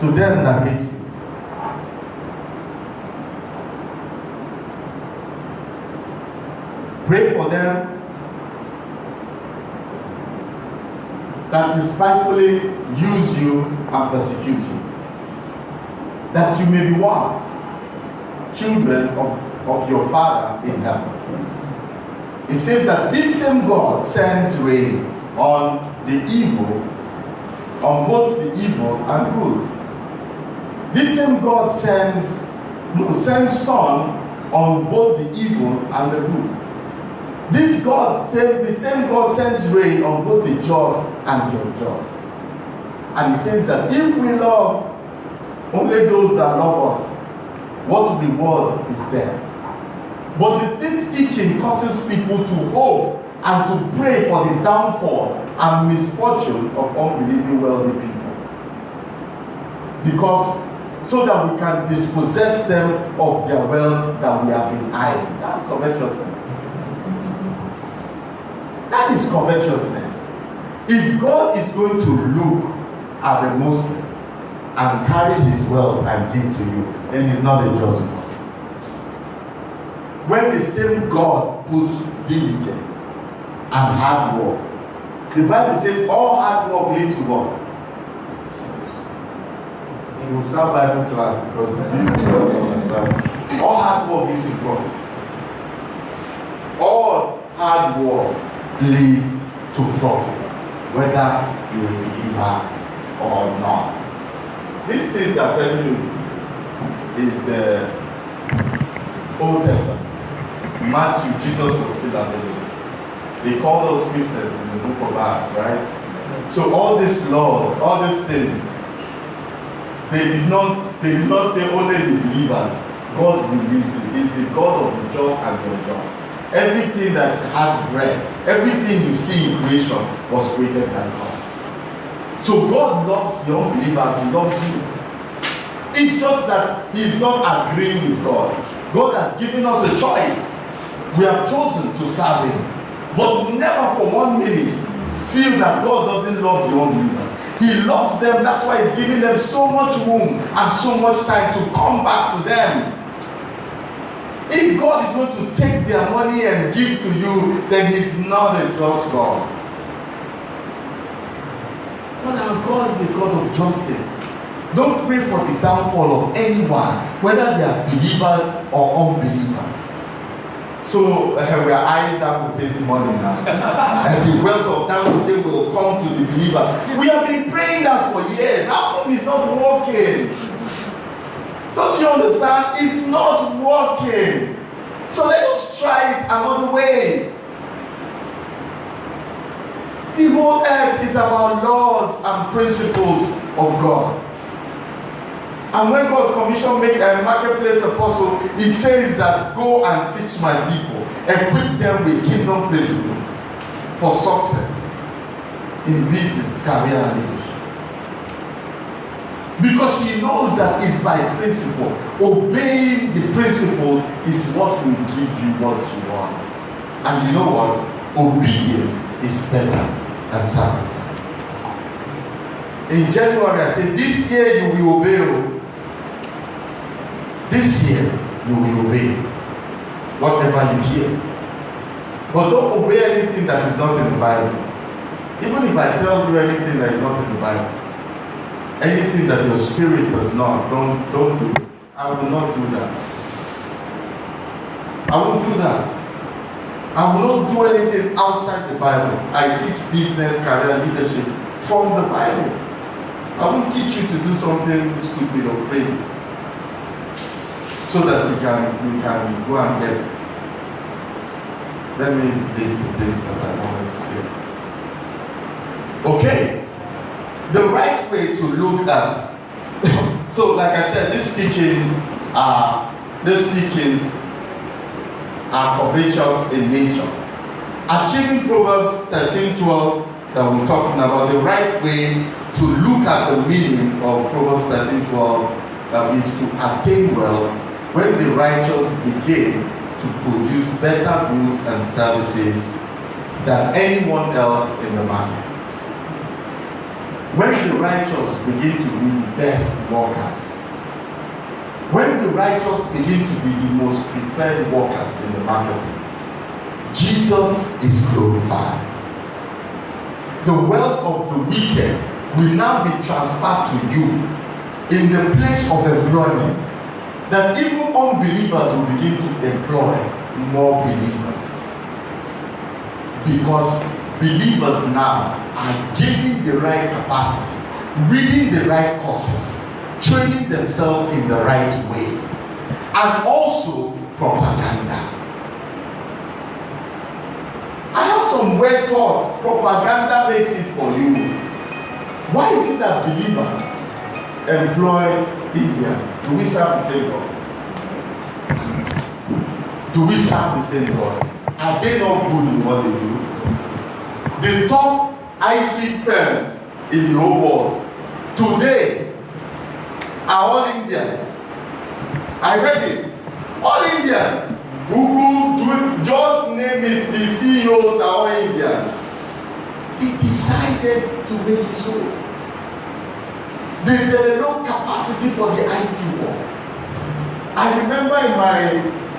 [SPEAKER 1] to them that hate you. Pray for them that despitefully use you and persecute you, that you may be what? Children of your Father in heaven. It says that this same God sends rain on the evil, on both the evil and good. This same God sends sun on both the evil and the good. This God, the same God sends rain on both the just and the unjust. And he says that if we love only those that love us, what reward is there? But this teaching causes people to hope and to pray for the downfall and misfortune of unbelieving wealthy people. Because so that we can dispossess them of their wealth that we have been eyeing. That's covetousness. That is covetousness. If God is going to look at the Muslim and carry his wealth and give to you, then he's not a just God. When the same God puts diligence and hard work, the Bible says all hard work leads to what? You will start Bible class because all hard work leads to profit. All hard work leads to profit, whether you're a believer or not. These things I'm telling you is the Old Testament. Matthew, Jesus was still available. They called us Christians in the book of Acts, right? So all these laws, all these things, they did not say only the believers. God released it. It's the God of the just and the unjust. Everything that has breath, everything you see in creation was created by God. So God loves the unbelievers, He loves you. It's just that He's not agreeing with God. God has given us a choice. We have chosen to serve Him. But never for 1 minute feel that God doesn't love the unbelievers. He loves them, that's why He's giving them so much room and so much time to come back to them. If God is going to take their money and give to you, then He's not a just God. But our God is a God of justice. Don't pray for the downfall of anyone, whether they are believers or unbelievers. So we are eyeing Dangote this morning now. And the wealth of Dangote will come to the believer. We have been praying that for years. How come it's not working? Don't you understand? It's not working. So let us try it another way. The whole earth is about laws and principles of God. And when God commissioned make a marketplace apostle, He says that go and teach my people, equip them with kingdom principles for success in business, career, and leadership. Because He knows that it's by principle. Obeying the principles is what will give you what you want. And you know what? Obedience is better than sacrifice. In January, I said, this year you will obey. This year you will obey whatever you hear. But don't obey anything that is not in the Bible. Even if I tell you anything that is not in the Bible, anything that your spirit does not, don't do it. I will not do that. I won't do that. I will not do anything outside the Bible. I teach business, career, leadership from the Bible. I won't teach you to do something stupid or crazy, so that you can go and get. Let me leave the things that I wanted to say. Okay, the right way to look at. So, like I said, these teachings are covetous in nature. Achieving Proverbs 13:12 that we're talking about, the right way to look at the meaning of Proverbs 13:12 is to attain wealth when the righteous begin to produce better goods and services than anyone else in the market. When the righteous begin to be the best workers, when the righteous begin to be the most preferred workers in the marketplace, Jesus is glorified. The wealth of the wicked will now be transferred to you in the place of employment, that even unbelievers will begin to employ more believers. Because believers now are giving the right capacity, reading the right courses, training themselves in the right way, and also propaganda. I have some weird thoughts. Propaganda makes it for you. Why is it that believers employ Indians? Do we serve the same God? Do we serve the same God? Are they not good in what they do? The top IT firms in the whole world today are all Indians. I read it. All Indians. Google, just name it, the CEOs are all Indians. They decided to make it so. They developed capacity for the IT world. I remember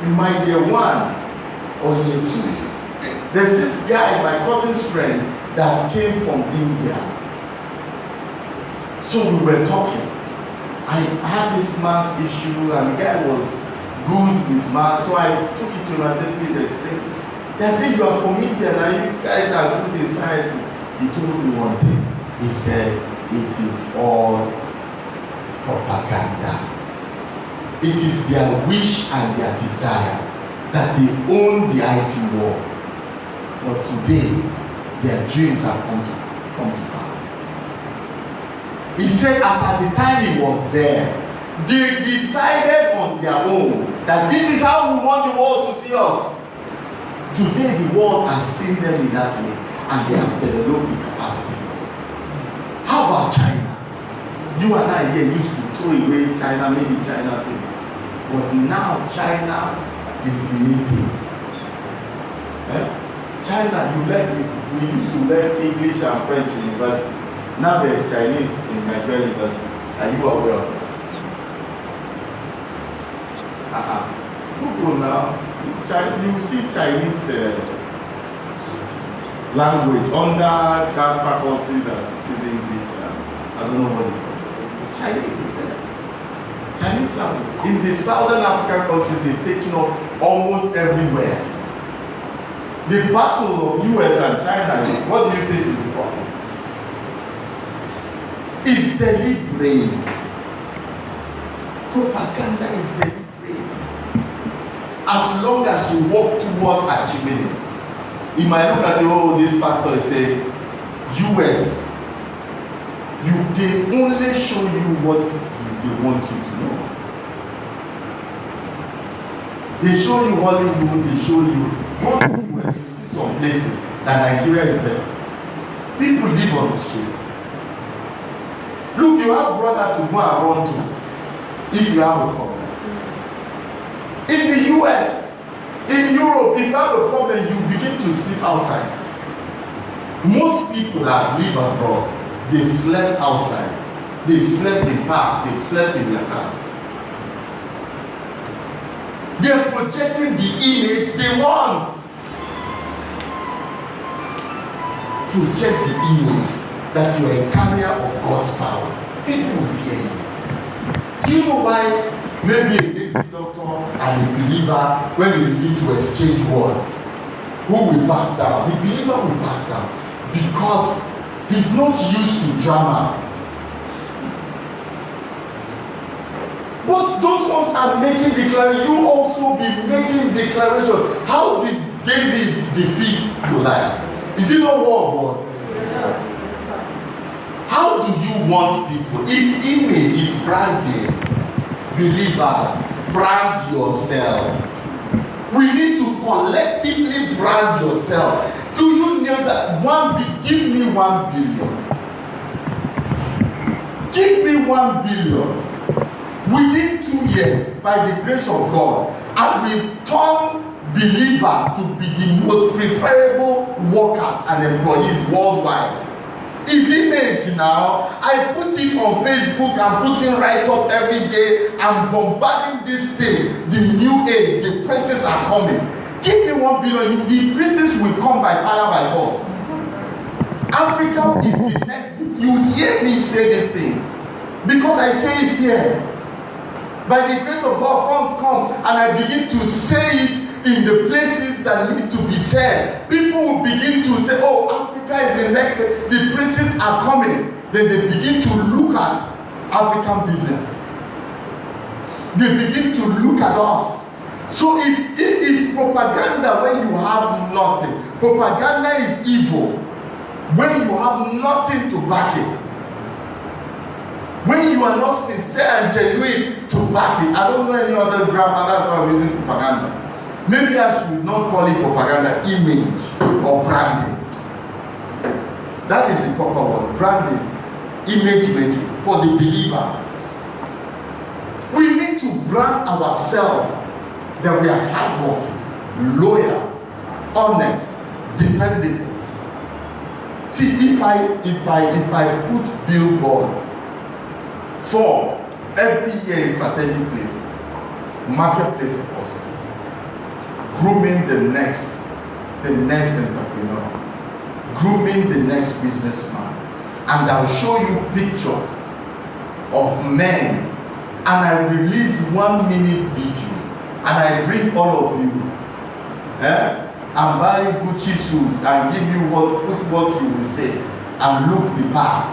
[SPEAKER 1] in my year 1 or year 2, there's this guy, my cousin's friend, that came from India. So we were talking. I had this maths issue, and the guy was good with maths, so I took it to him and said, please explain. They said, you are from India, now you guys are good in sciences. He told me one thing. He said, it is all propaganda. It is their wish and their desire that they own the IT world. But today, their dreams have come to pass. He said, as at the time he was there, they decided on their own that this is how we want the world to see us. Today, the world has seen them in that way, and they have developed the capacity for it. How about China? You and I here used to throw away China, made in China things. But now China is the new thing. China, we used to learn English and French in university. Now there's Chinese in Nigeria university. Are you aware of that? Google now, you see Chinese language under that faculty that teaches English. I don't know what it is. Chinese is there. Chinese language. In the southern African countries, they've taken up almost everywhere. The battle of US and China, what do you think is the problem? It's deliberate. Propaganda is deliberate. As long as you work towards achieving it. You might look and say, oh, this pastor is saying, US, they only show you what they want you to know. They show you Hollywood, they show you. Go to the US, you see some places that Nigeria is better. People live on the streets. Look, you have brother to go and run to if you have a problem. In the US, in Europe, if you have a problem, you begin to sleep outside. Most people that live abroad, they've slept outside. They've slept in parks, they've slept in their cars. They're projecting the image they want. Project the image that you are a carrier of God's power. People will fear you. Do you know why maybe a native doctor and a believer, when they begin to exchange words, who will back down? The believer will back down because he's not used to drama. But those ones are making declarations. You also be making declarations. How did David defeat Goliath? Is it not war of words? How do you want people? His image is branding. Believers, brand yourself. We need to collectively brand yourself. Do you know that give me 1 billion? Give me 1 billion. Within 2 years, by the grace of God, I will turn believers to be the most preferable workers and employees worldwide. His image now, I put it on Facebook and putting right up every day. I'm bombarding this thing. The new age, the princes are coming. Give me 1 billion, the princes will come by fire by force. Africa is the next. You hear me say these things because I say it here. By the grace of God, funds come and I begin to say it in the places that need to be said. People will begin to say, oh, Africa is the next, the princes are coming. Then they begin to look at African businesses. They begin to look at us. So it is propaganda when you have nothing. Propaganda is evil when you have nothing to back it. When you are not sincere and genuine to back it. I don't know any other grammar, that's why I'm using propaganda. Maybe I should not call it propaganda, image or branding. That is the proper word, branding, image making for the believer. We need to brand ourselves that we are hardworking, loyal, honest, dependable. See, if I put billboard for every year in strategic places, marketplace also, grooming the next entrepreneur, grooming the next businessman, and I'll show you pictures of men, and I release 1 minute video, and I bring all of you, and buy Gucci suits and give you what you will say, and look the part.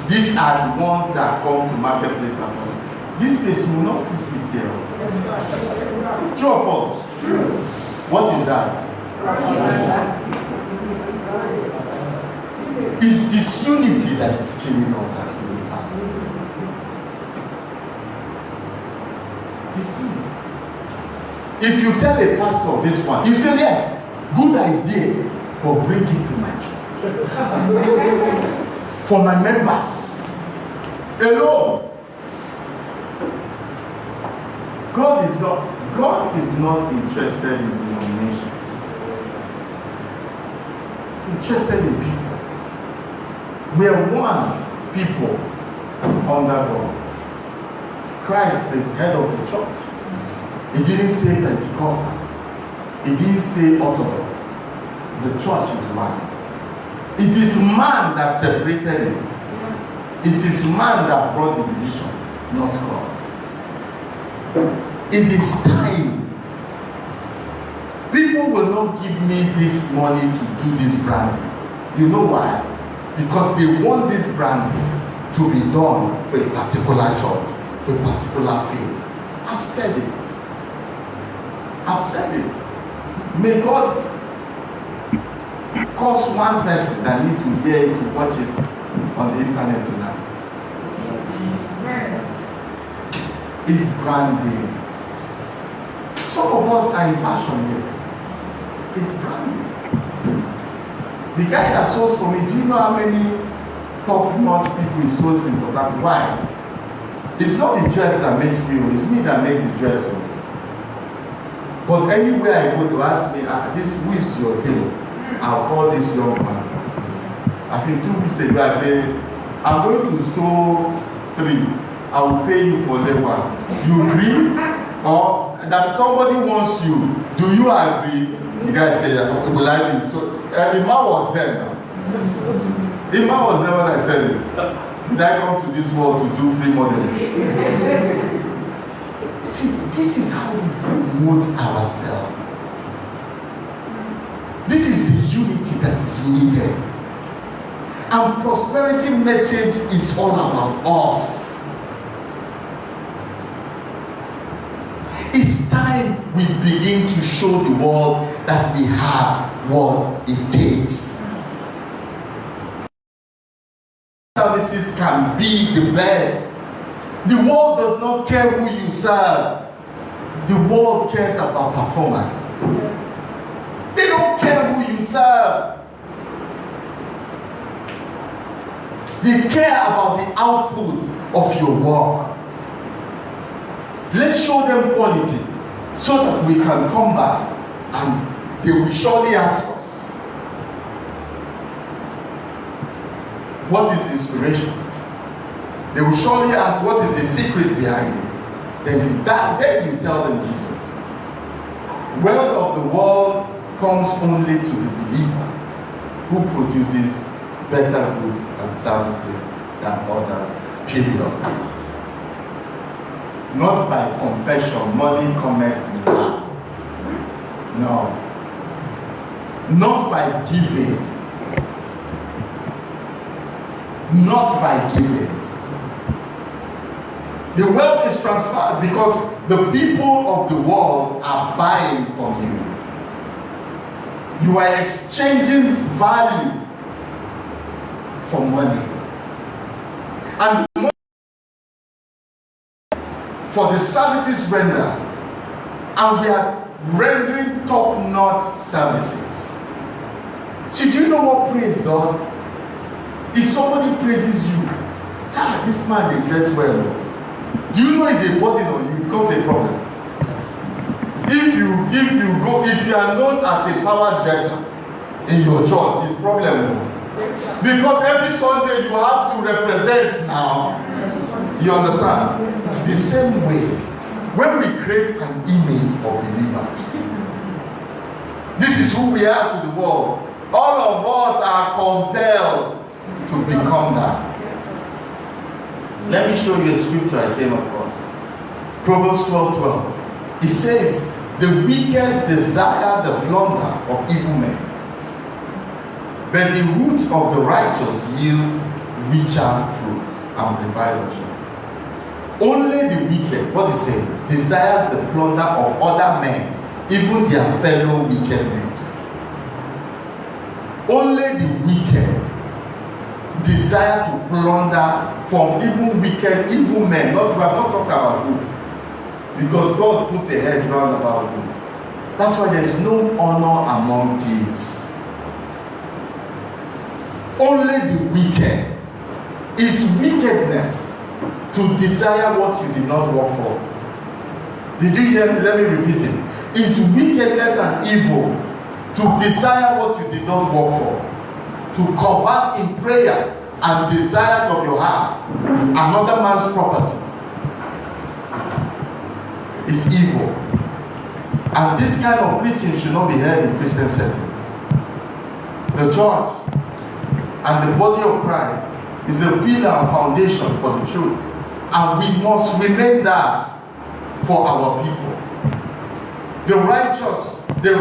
[SPEAKER 1] These are the ones that come to marketplace and also. This place will not see it here. True or false? True. What is that? It's disunity that is killing us as believers. Disunity. If you tell a pastor this one, you say yes, good idea, but bring it to my church. For my members alone. God is not interested in denomination. He's interested in people. We are one people under God. Christ, the head of the church. He didn't say Pentecostal. He didn't say Orthodox. The church is one. It is man that separated it. It is man that brought the division, not God. It is time. People will not give me this money to do this branding. You know why? Because they want this branding to be done for a particular church, for a particular faith. I've said it. I've said it. May God cause one person that need to hear it, to watch it on the internet tonight. It's branding. Some of us are in fashion here. It's branding. The guy that sourced for me, do you know how many top-notch people he sourced in Portland? Why? It's not the dress that makes me, it's me that makes the dress. But anywhere I go to ask me, who is your tailor? I'll call this young man. I think 2 weeks ago I said, I'm going to sew 3. I will pay you for labor. You agree? Or that somebody wants you. Do you agree? The guy said, will I be? So the man was there now. The man was there when I said it. Did I come to this world to do free modeling? See, this is how we promote ourselves. This is the unity that is needed. And prosperity message is all about us. It's time we begin to show the world that we have what it takes. Services can be the best. The world does not care who you serve. The world cares about performance. They don't care who you serve. They care about the output of your work. Let's show them quality so that we can come back And they will surely ask us, what is inspiration? They will surely ask, what is the secret behind it? Then you tell them Jesus. Wealth of the world comes only to the believer who produces better goods and services than others, period. Not by confession, money comments, no. Not by giving. Not by giving. The wealth is transferred because the people of the world are buying from you. You are exchanging value for money. And the money for the services rendered, and we are rendering top-notch services. So do you know what praise does? If somebody praises you, say, this man they dress well. Do you know it's a burden on you? It becomes a problem. If you are known as a power dresser in your church, it's a problem. Because every Sunday you have to represent now. You understand? The same way, when we create an image for believers, this is who we are to the world. All of us are compelled to become that. Let me show you a scripture I came across. Proverbs 12:12. It says, the wicked desire the plunder of evil men, but the root of the righteous yields richer fruits. Amplified version. Only the wicked, what is it? Desires the plunder of other men, even their fellow wicked men. Only the wicked desire to plunder from even wicked, evil men. We are not talking about who. Because God puts a hedge round about who. That's why there is no honor among thieves. Only the wicked. Is wickedness to desire what you did not work for. Did you hear me? Let me repeat it. Is wickedness and evil to desire what you did not work for? To convert in prayer and desires of your heart another man's property is evil. And this kind of preaching should not be held in Christian settings. The church and the body of Christ is a pillar and foundation for the truth, and we must remain that for our people. The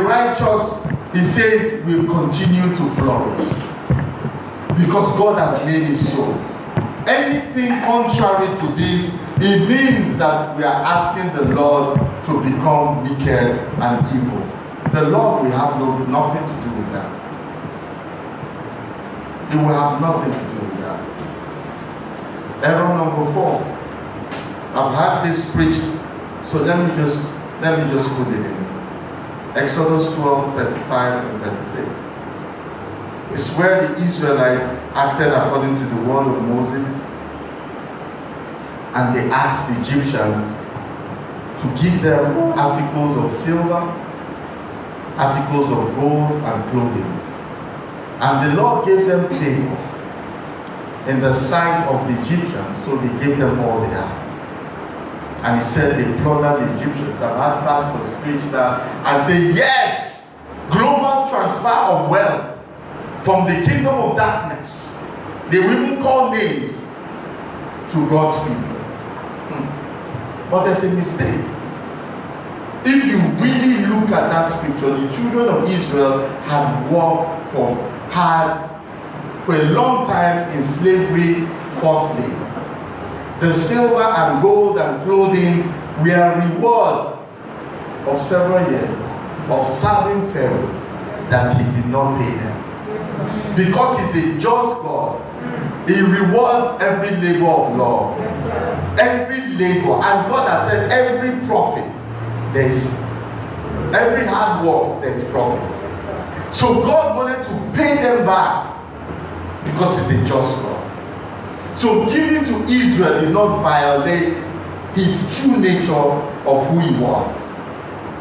[SPEAKER 1] righteous, he says, will continue to flourish because God has made it so. Anything contrary to this, it means that we are asking the Lord to become wicked and evil. The Lord will have nothing to do with that. It will have nothing to do with that. Error number 4. I've had this preached, so let me just put it in. Exodus 12:35 and 36. It's where the Israelites acted according to the word of Moses, and they asked the Egyptians to give them articles of silver, articles of gold, and clothing. And the Lord gave them favor in the sight of the Egyptians, so they gave them all they asked. And he said they plundered the Egyptians. I've had pastors preach that and say, yes, global transfer of wealth from the kingdom of darkness. They will even call names to God's people. But there's a mistake. If you really look at that scripture, the children of Israel had worked for a long time in slavery falsely. The silver and gold and clothing were reward of several years of serving Pharaoh that he did not pay them. Because he's a just God, he rewards every labor of love. Every labor. And God has said every profit, every hard work, there is profit. So God wanted to pay them back because he's a just God. So giving to Israel did not violate his true nature of who he was.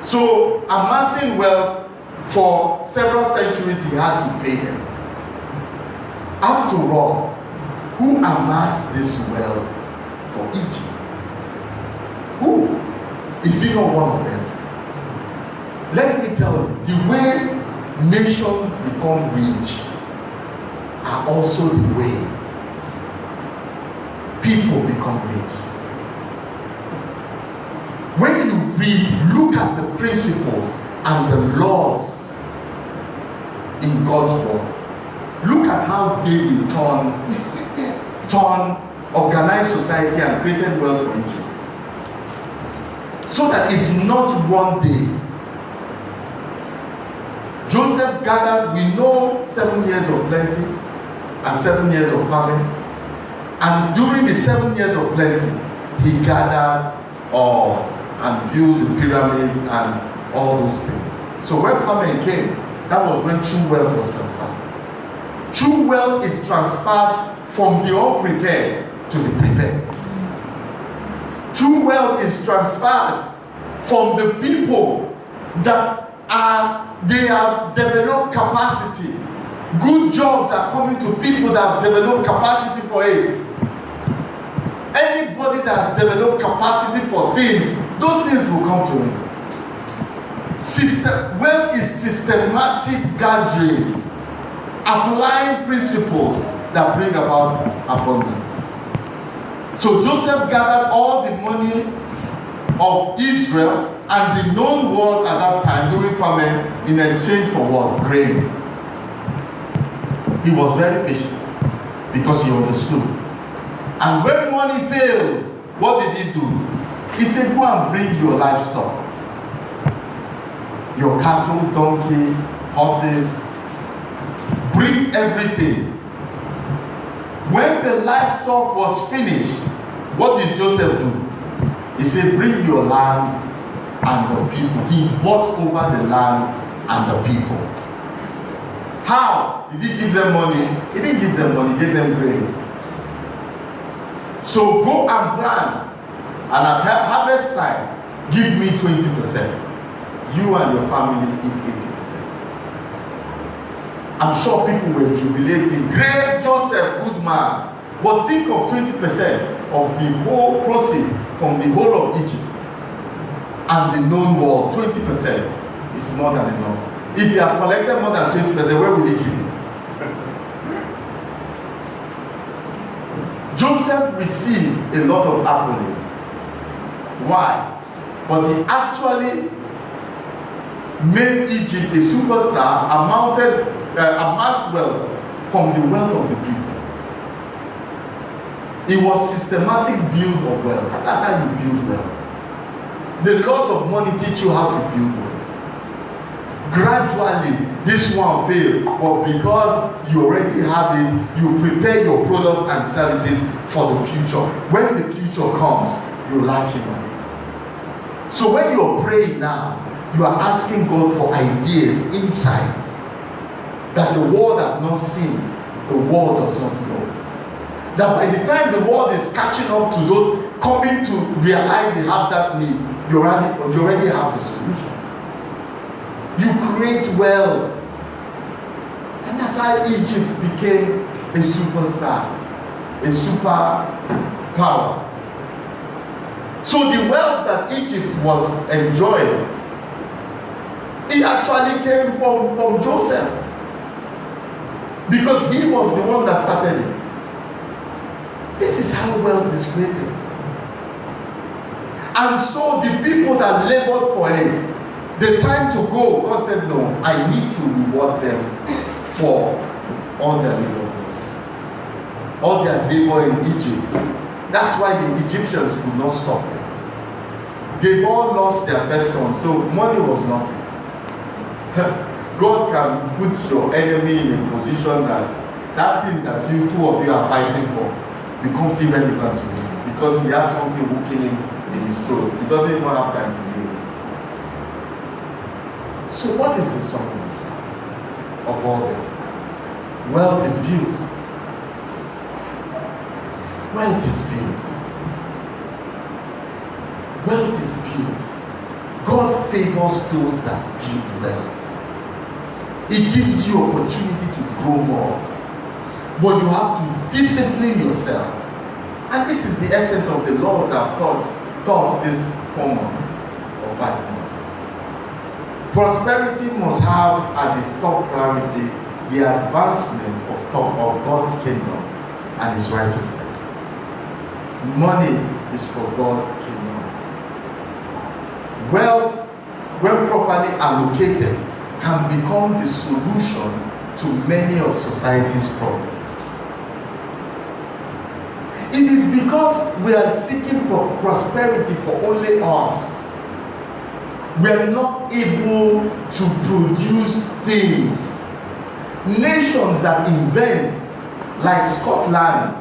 [SPEAKER 1] So amassing wealth for several centuries, he had to pay them. After all, who amassed this wealth for Egypt? Who? Is he not one of them? Let me tell you, the way nations become rich are also the way people become rich. When you read, look at the principles and the laws in God's word. Look at how David organized society and created wealth for Egypt. So that it's not one day. Joseph gathered, we know, 7 years of plenty and 7 years of famine. And during the 7 years of plenty, he gathered and built the pyramids and all those things. So when famine came, that was when true wealth was transferred. True wealth is transferred from the unprepared to the prepared. True wealth is transferred from the people that they have developed capacity. Good jobs are coming to people that have developed capacity for it. Anybody that has developed capacity for things, those things will come to him. Wealth is systematic gathering, applying principles that bring about abundance. So Joseph gathered all the money of Israel and the known world at that time during famine in exchange for what? Grain. He was very patient because he understood. And when money failed, what did he do? He said, go and bring your livestock. Your cattle, donkey, horses. Bring everything. When the livestock was finished, what did Joseph do? He said, bring your land and the people. He bought over the land and the people. How? Did he give them money? He didn't give them money, he gave them grain. So go and plant, and at harvest time, give me 20%. You and your family eat 80%. I'm sure people were jubilating. Great Joseph, good man. But think of 20% of the whole proceed from the whole of Egypt and the known world. 20% is more than enough. If you have collected more than 20%, where will he keep it? Joseph received a lot of accolades. Why? But he actually made Egypt a superstar, amassed wealth from the wealth of the people. It was systematic build of wealth. That's how you build wealth. The laws of money teach you how to build wealth. Gradually, this one failed, but because you already have it, you prepare your product and services for the future. When the future comes, you latch in on it. So when you're praying now, you are asking God for ideas, insights that the world has not seen, the world does not know. That by the time the world is catching up to those coming to realize they have that need, you already have the solution. You create wealth. And that's how Egypt became a superstar, a superpower. So the wealth that Egypt was enjoying, it actually came from Joseph. Because he was the one that started it. This is how wealth is created. And so the people that labored for it, the time to go, God said, no, I need to reward them for all their labor. All their labor in Egypt. That's why the Egyptians could not stop them. They all lost their first son, so money was nothing. God can put your enemy in a position that thing that two of you are fighting for becomes irrelevant to him because he has something hooking him in his throat. He doesn't even have time to do it. So what is the summary of all this? Wealth is built. Wealth is built. Wealth is built. God favors those that build wealth. It gives you opportunity to grow more. But you have to discipline yourself. And this is the essence of the laws that I've taught these 4 months or 5 months. Prosperity must have at its top priority the advancement of God's kingdom and His righteousness. Money is for God's kingdom. Wealth, when properly allocated, can become the solution to many of society's problems. It is because we are seeking prosperity for only us. We are not able to produce things. Nations that invent, like Scotland,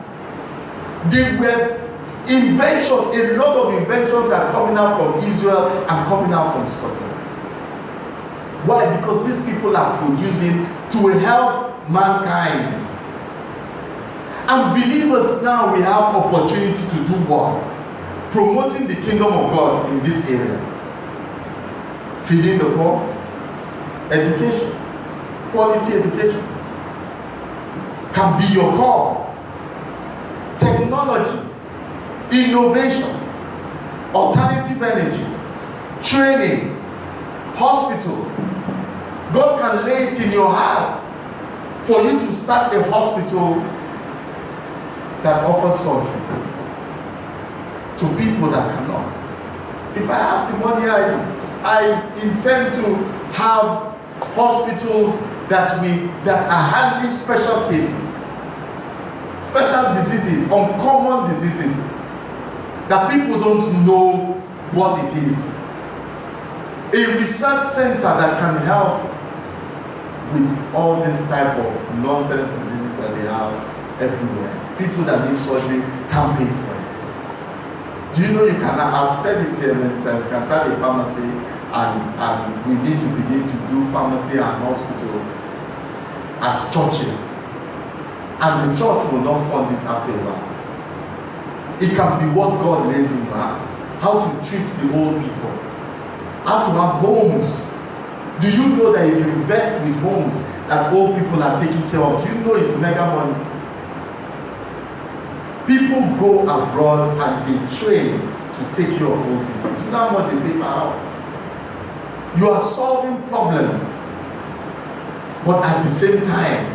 [SPEAKER 1] they were inventions, a lot of inventions are coming out from Israel and coming out from Scotland. Why? Because these people are producing to help mankind. And believers now, we have opportunity to do what? Promoting the kingdom of God in this area. Feeding the poor, education, quality education can be your call. Technology, innovation, alternative energy, training, hospitals. God can lay it in your heart for you to start a hospital that offers surgery to people that cannot. If I have the money, I intend to have hospitals that are handling special cases, special diseases, uncommon diseases that people don't know what it is. A research center that can help with all this type of nonsense diseases that they have everywhere. People that need surgery can't pay for it. Do you know you can, I've said it here many times, you can start a pharmacy and we need to begin to do pharmacy and hospitals as churches. And the church will not fund it after a while. It can be what God lays in your heart. How to treat the old people. How to have homes. Do you know that if you invest with homes that old people are taking care of, do you know it's mega money? People go abroad and they train to take care of old people. Do you know how much they pay per hour? You are solving problems, but at the same time,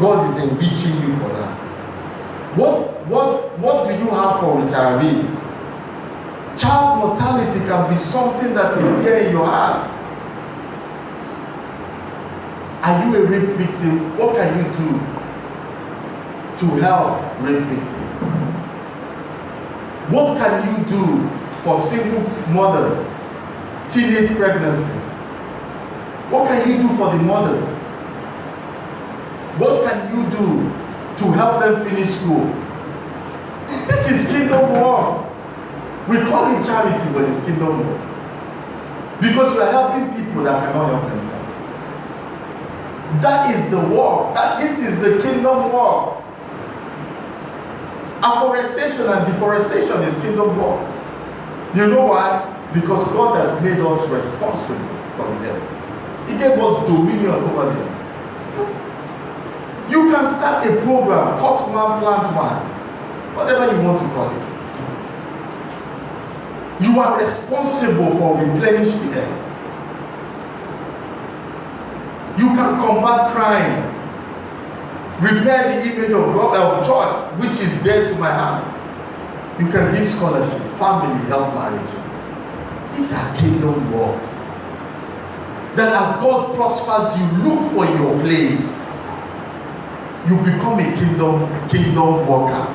[SPEAKER 1] God is enriching you for that. What do you have for retirees? Child mortality can be something that is there in your heart. Are you a rape victim? What can you do to help rape victims? What can you do for single mothers, teenage pregnancy? What can you do for the mothers? What can you do to help them finish school? This is kingdom work. We call it charity, but it's kingdom work. Because you are helping people that cannot help themselves. That is the work. This is the kingdom work. Afforestation and deforestation is kingdom work. You know why? Because God has made us responsible for the earth. He gave us dominion over the earth. You can start a program, cut one, plant one, whatever you want to call it. You are responsible for replenishing the earth. You can combat crime, repair the image of God, of church, which is dear to my heart. You can give scholarship, family help marriages. These are kingdom work. That as God prospers you, look for your place. You become a kingdom worker.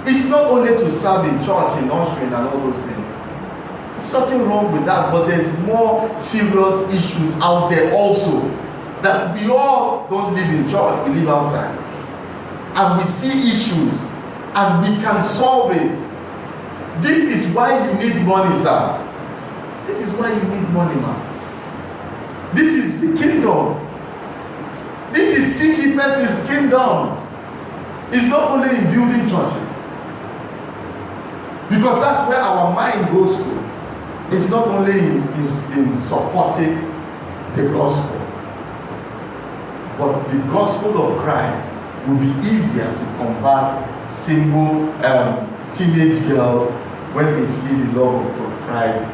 [SPEAKER 1] It's not only to serve in church, in ushering and all those things. There's nothing wrong with that, but there's more serious issues out there also. That we all don't live in church, we live outside. And we see issues, and we can solve it. This is why you need money, sir. This is why you need money, man. This is the kingdom. This is seek ye first his kingdom. It's not only in building churches. Because that's where our mind goes to. It's not only in supporting the gospel, but the gospel of Christ will be easier to convert single teenage girls when they see the love of Christ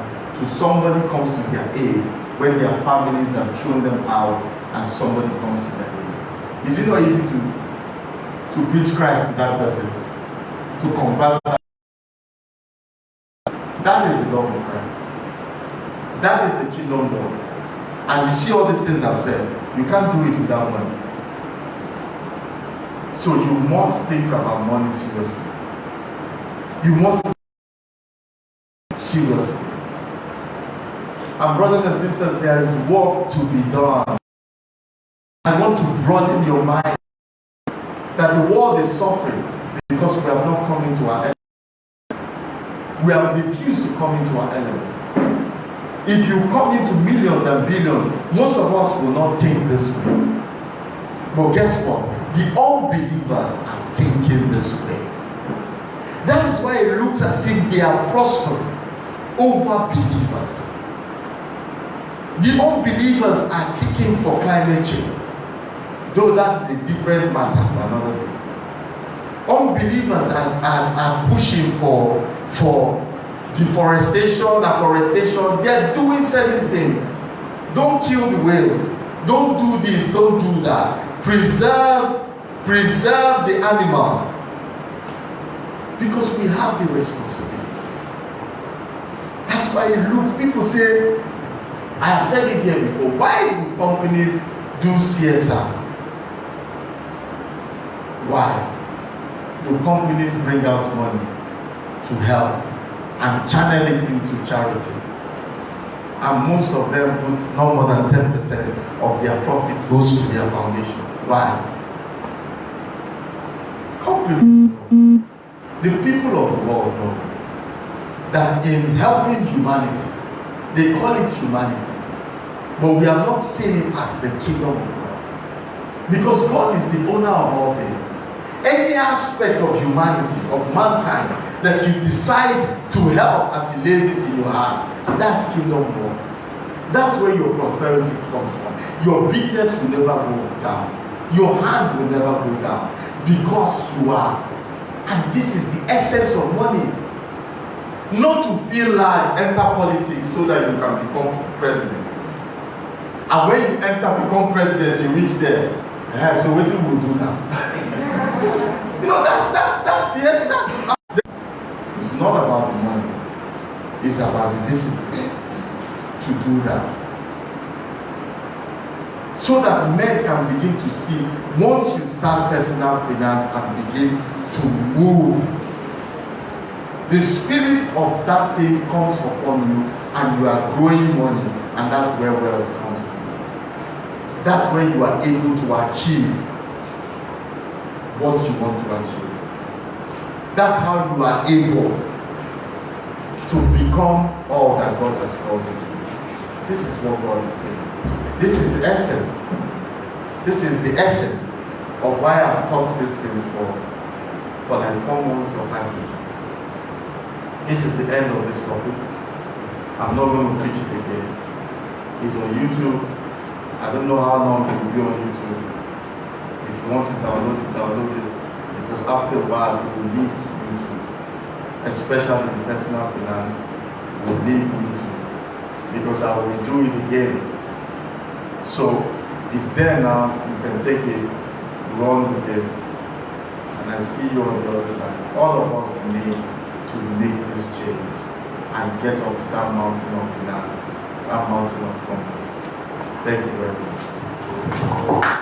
[SPEAKER 1] to somebody comes to their aid when their families have thrown them out and somebody comes to their aid. Is it not easy to preach Christ to that person, to convert that? That is the love of Christ. That is the kingdom law. And you see all these things I've said, you can't do it without money. So you must think about money seriously. You must seriously. And brothers and sisters, there is work to be done. I want to broaden your mind that the world is suffering because we have not come into our element. We have refused to come into our element. If you come into millions and billions, most of us will not think this way. But guess what? The unbelievers are thinking this way. That is why it looks as if they are prospering over believers. The unbelievers are kicking for climate change, though that's a different matter for another day. Unbelievers are pushing for deforestation, afforestation. They are doing certain things. Don't kill the whales. Don't do this, don't do that. Preserve the animals. Because we have the responsibility. That's why it looks, people say, I have said it here before, why do companies do CSR? Why? The companies bring out money to help and channel it into charity. And most of them put no more than 10% of their profit goes to their foundation. Why? Companies know, the people of the world know that in helping humanity, they call it humanity, but we have not seen it as the kingdom of God. Because God is the owner of all things. Any aspect of humanity, of mankind, that you decide to help as He lays it in your heart, that's kingdom work. That's where your prosperity comes from. Your business will never go down. Your hand will never go down. Because you are. And this is the essence of money. Not to feel large, enter politics so that you can become president. And when you become president, you reach there. So what you will do now? You know, that's the essence. It's not about the money. It's about the discipline to do that. So that men can begin to see, once you start personal finance and begin to move, the spirit of that thing comes upon you and you are growing money, and that's where wealth comes from. That's when you are able to achieve what you want to achieve. That's how you are able to become all that God has called you to be. This is what God is saying. This is the essence. This is the essence of why I've taught these things for like 4 months or 5 months. This is the end of this topic. I'm not going to preach it again. It's on YouTube. I don't know how long it will be on YouTube. If you want to download it. Because after a while it will lead to YouTube. Especially the personal finance will lead to YouTube. Because I will do it again. So it's there now. You can take it, run with it. And I see you on the other side. All of us need to make this change and get up to that mountain of finance, that mountain of compass. Thank you very much.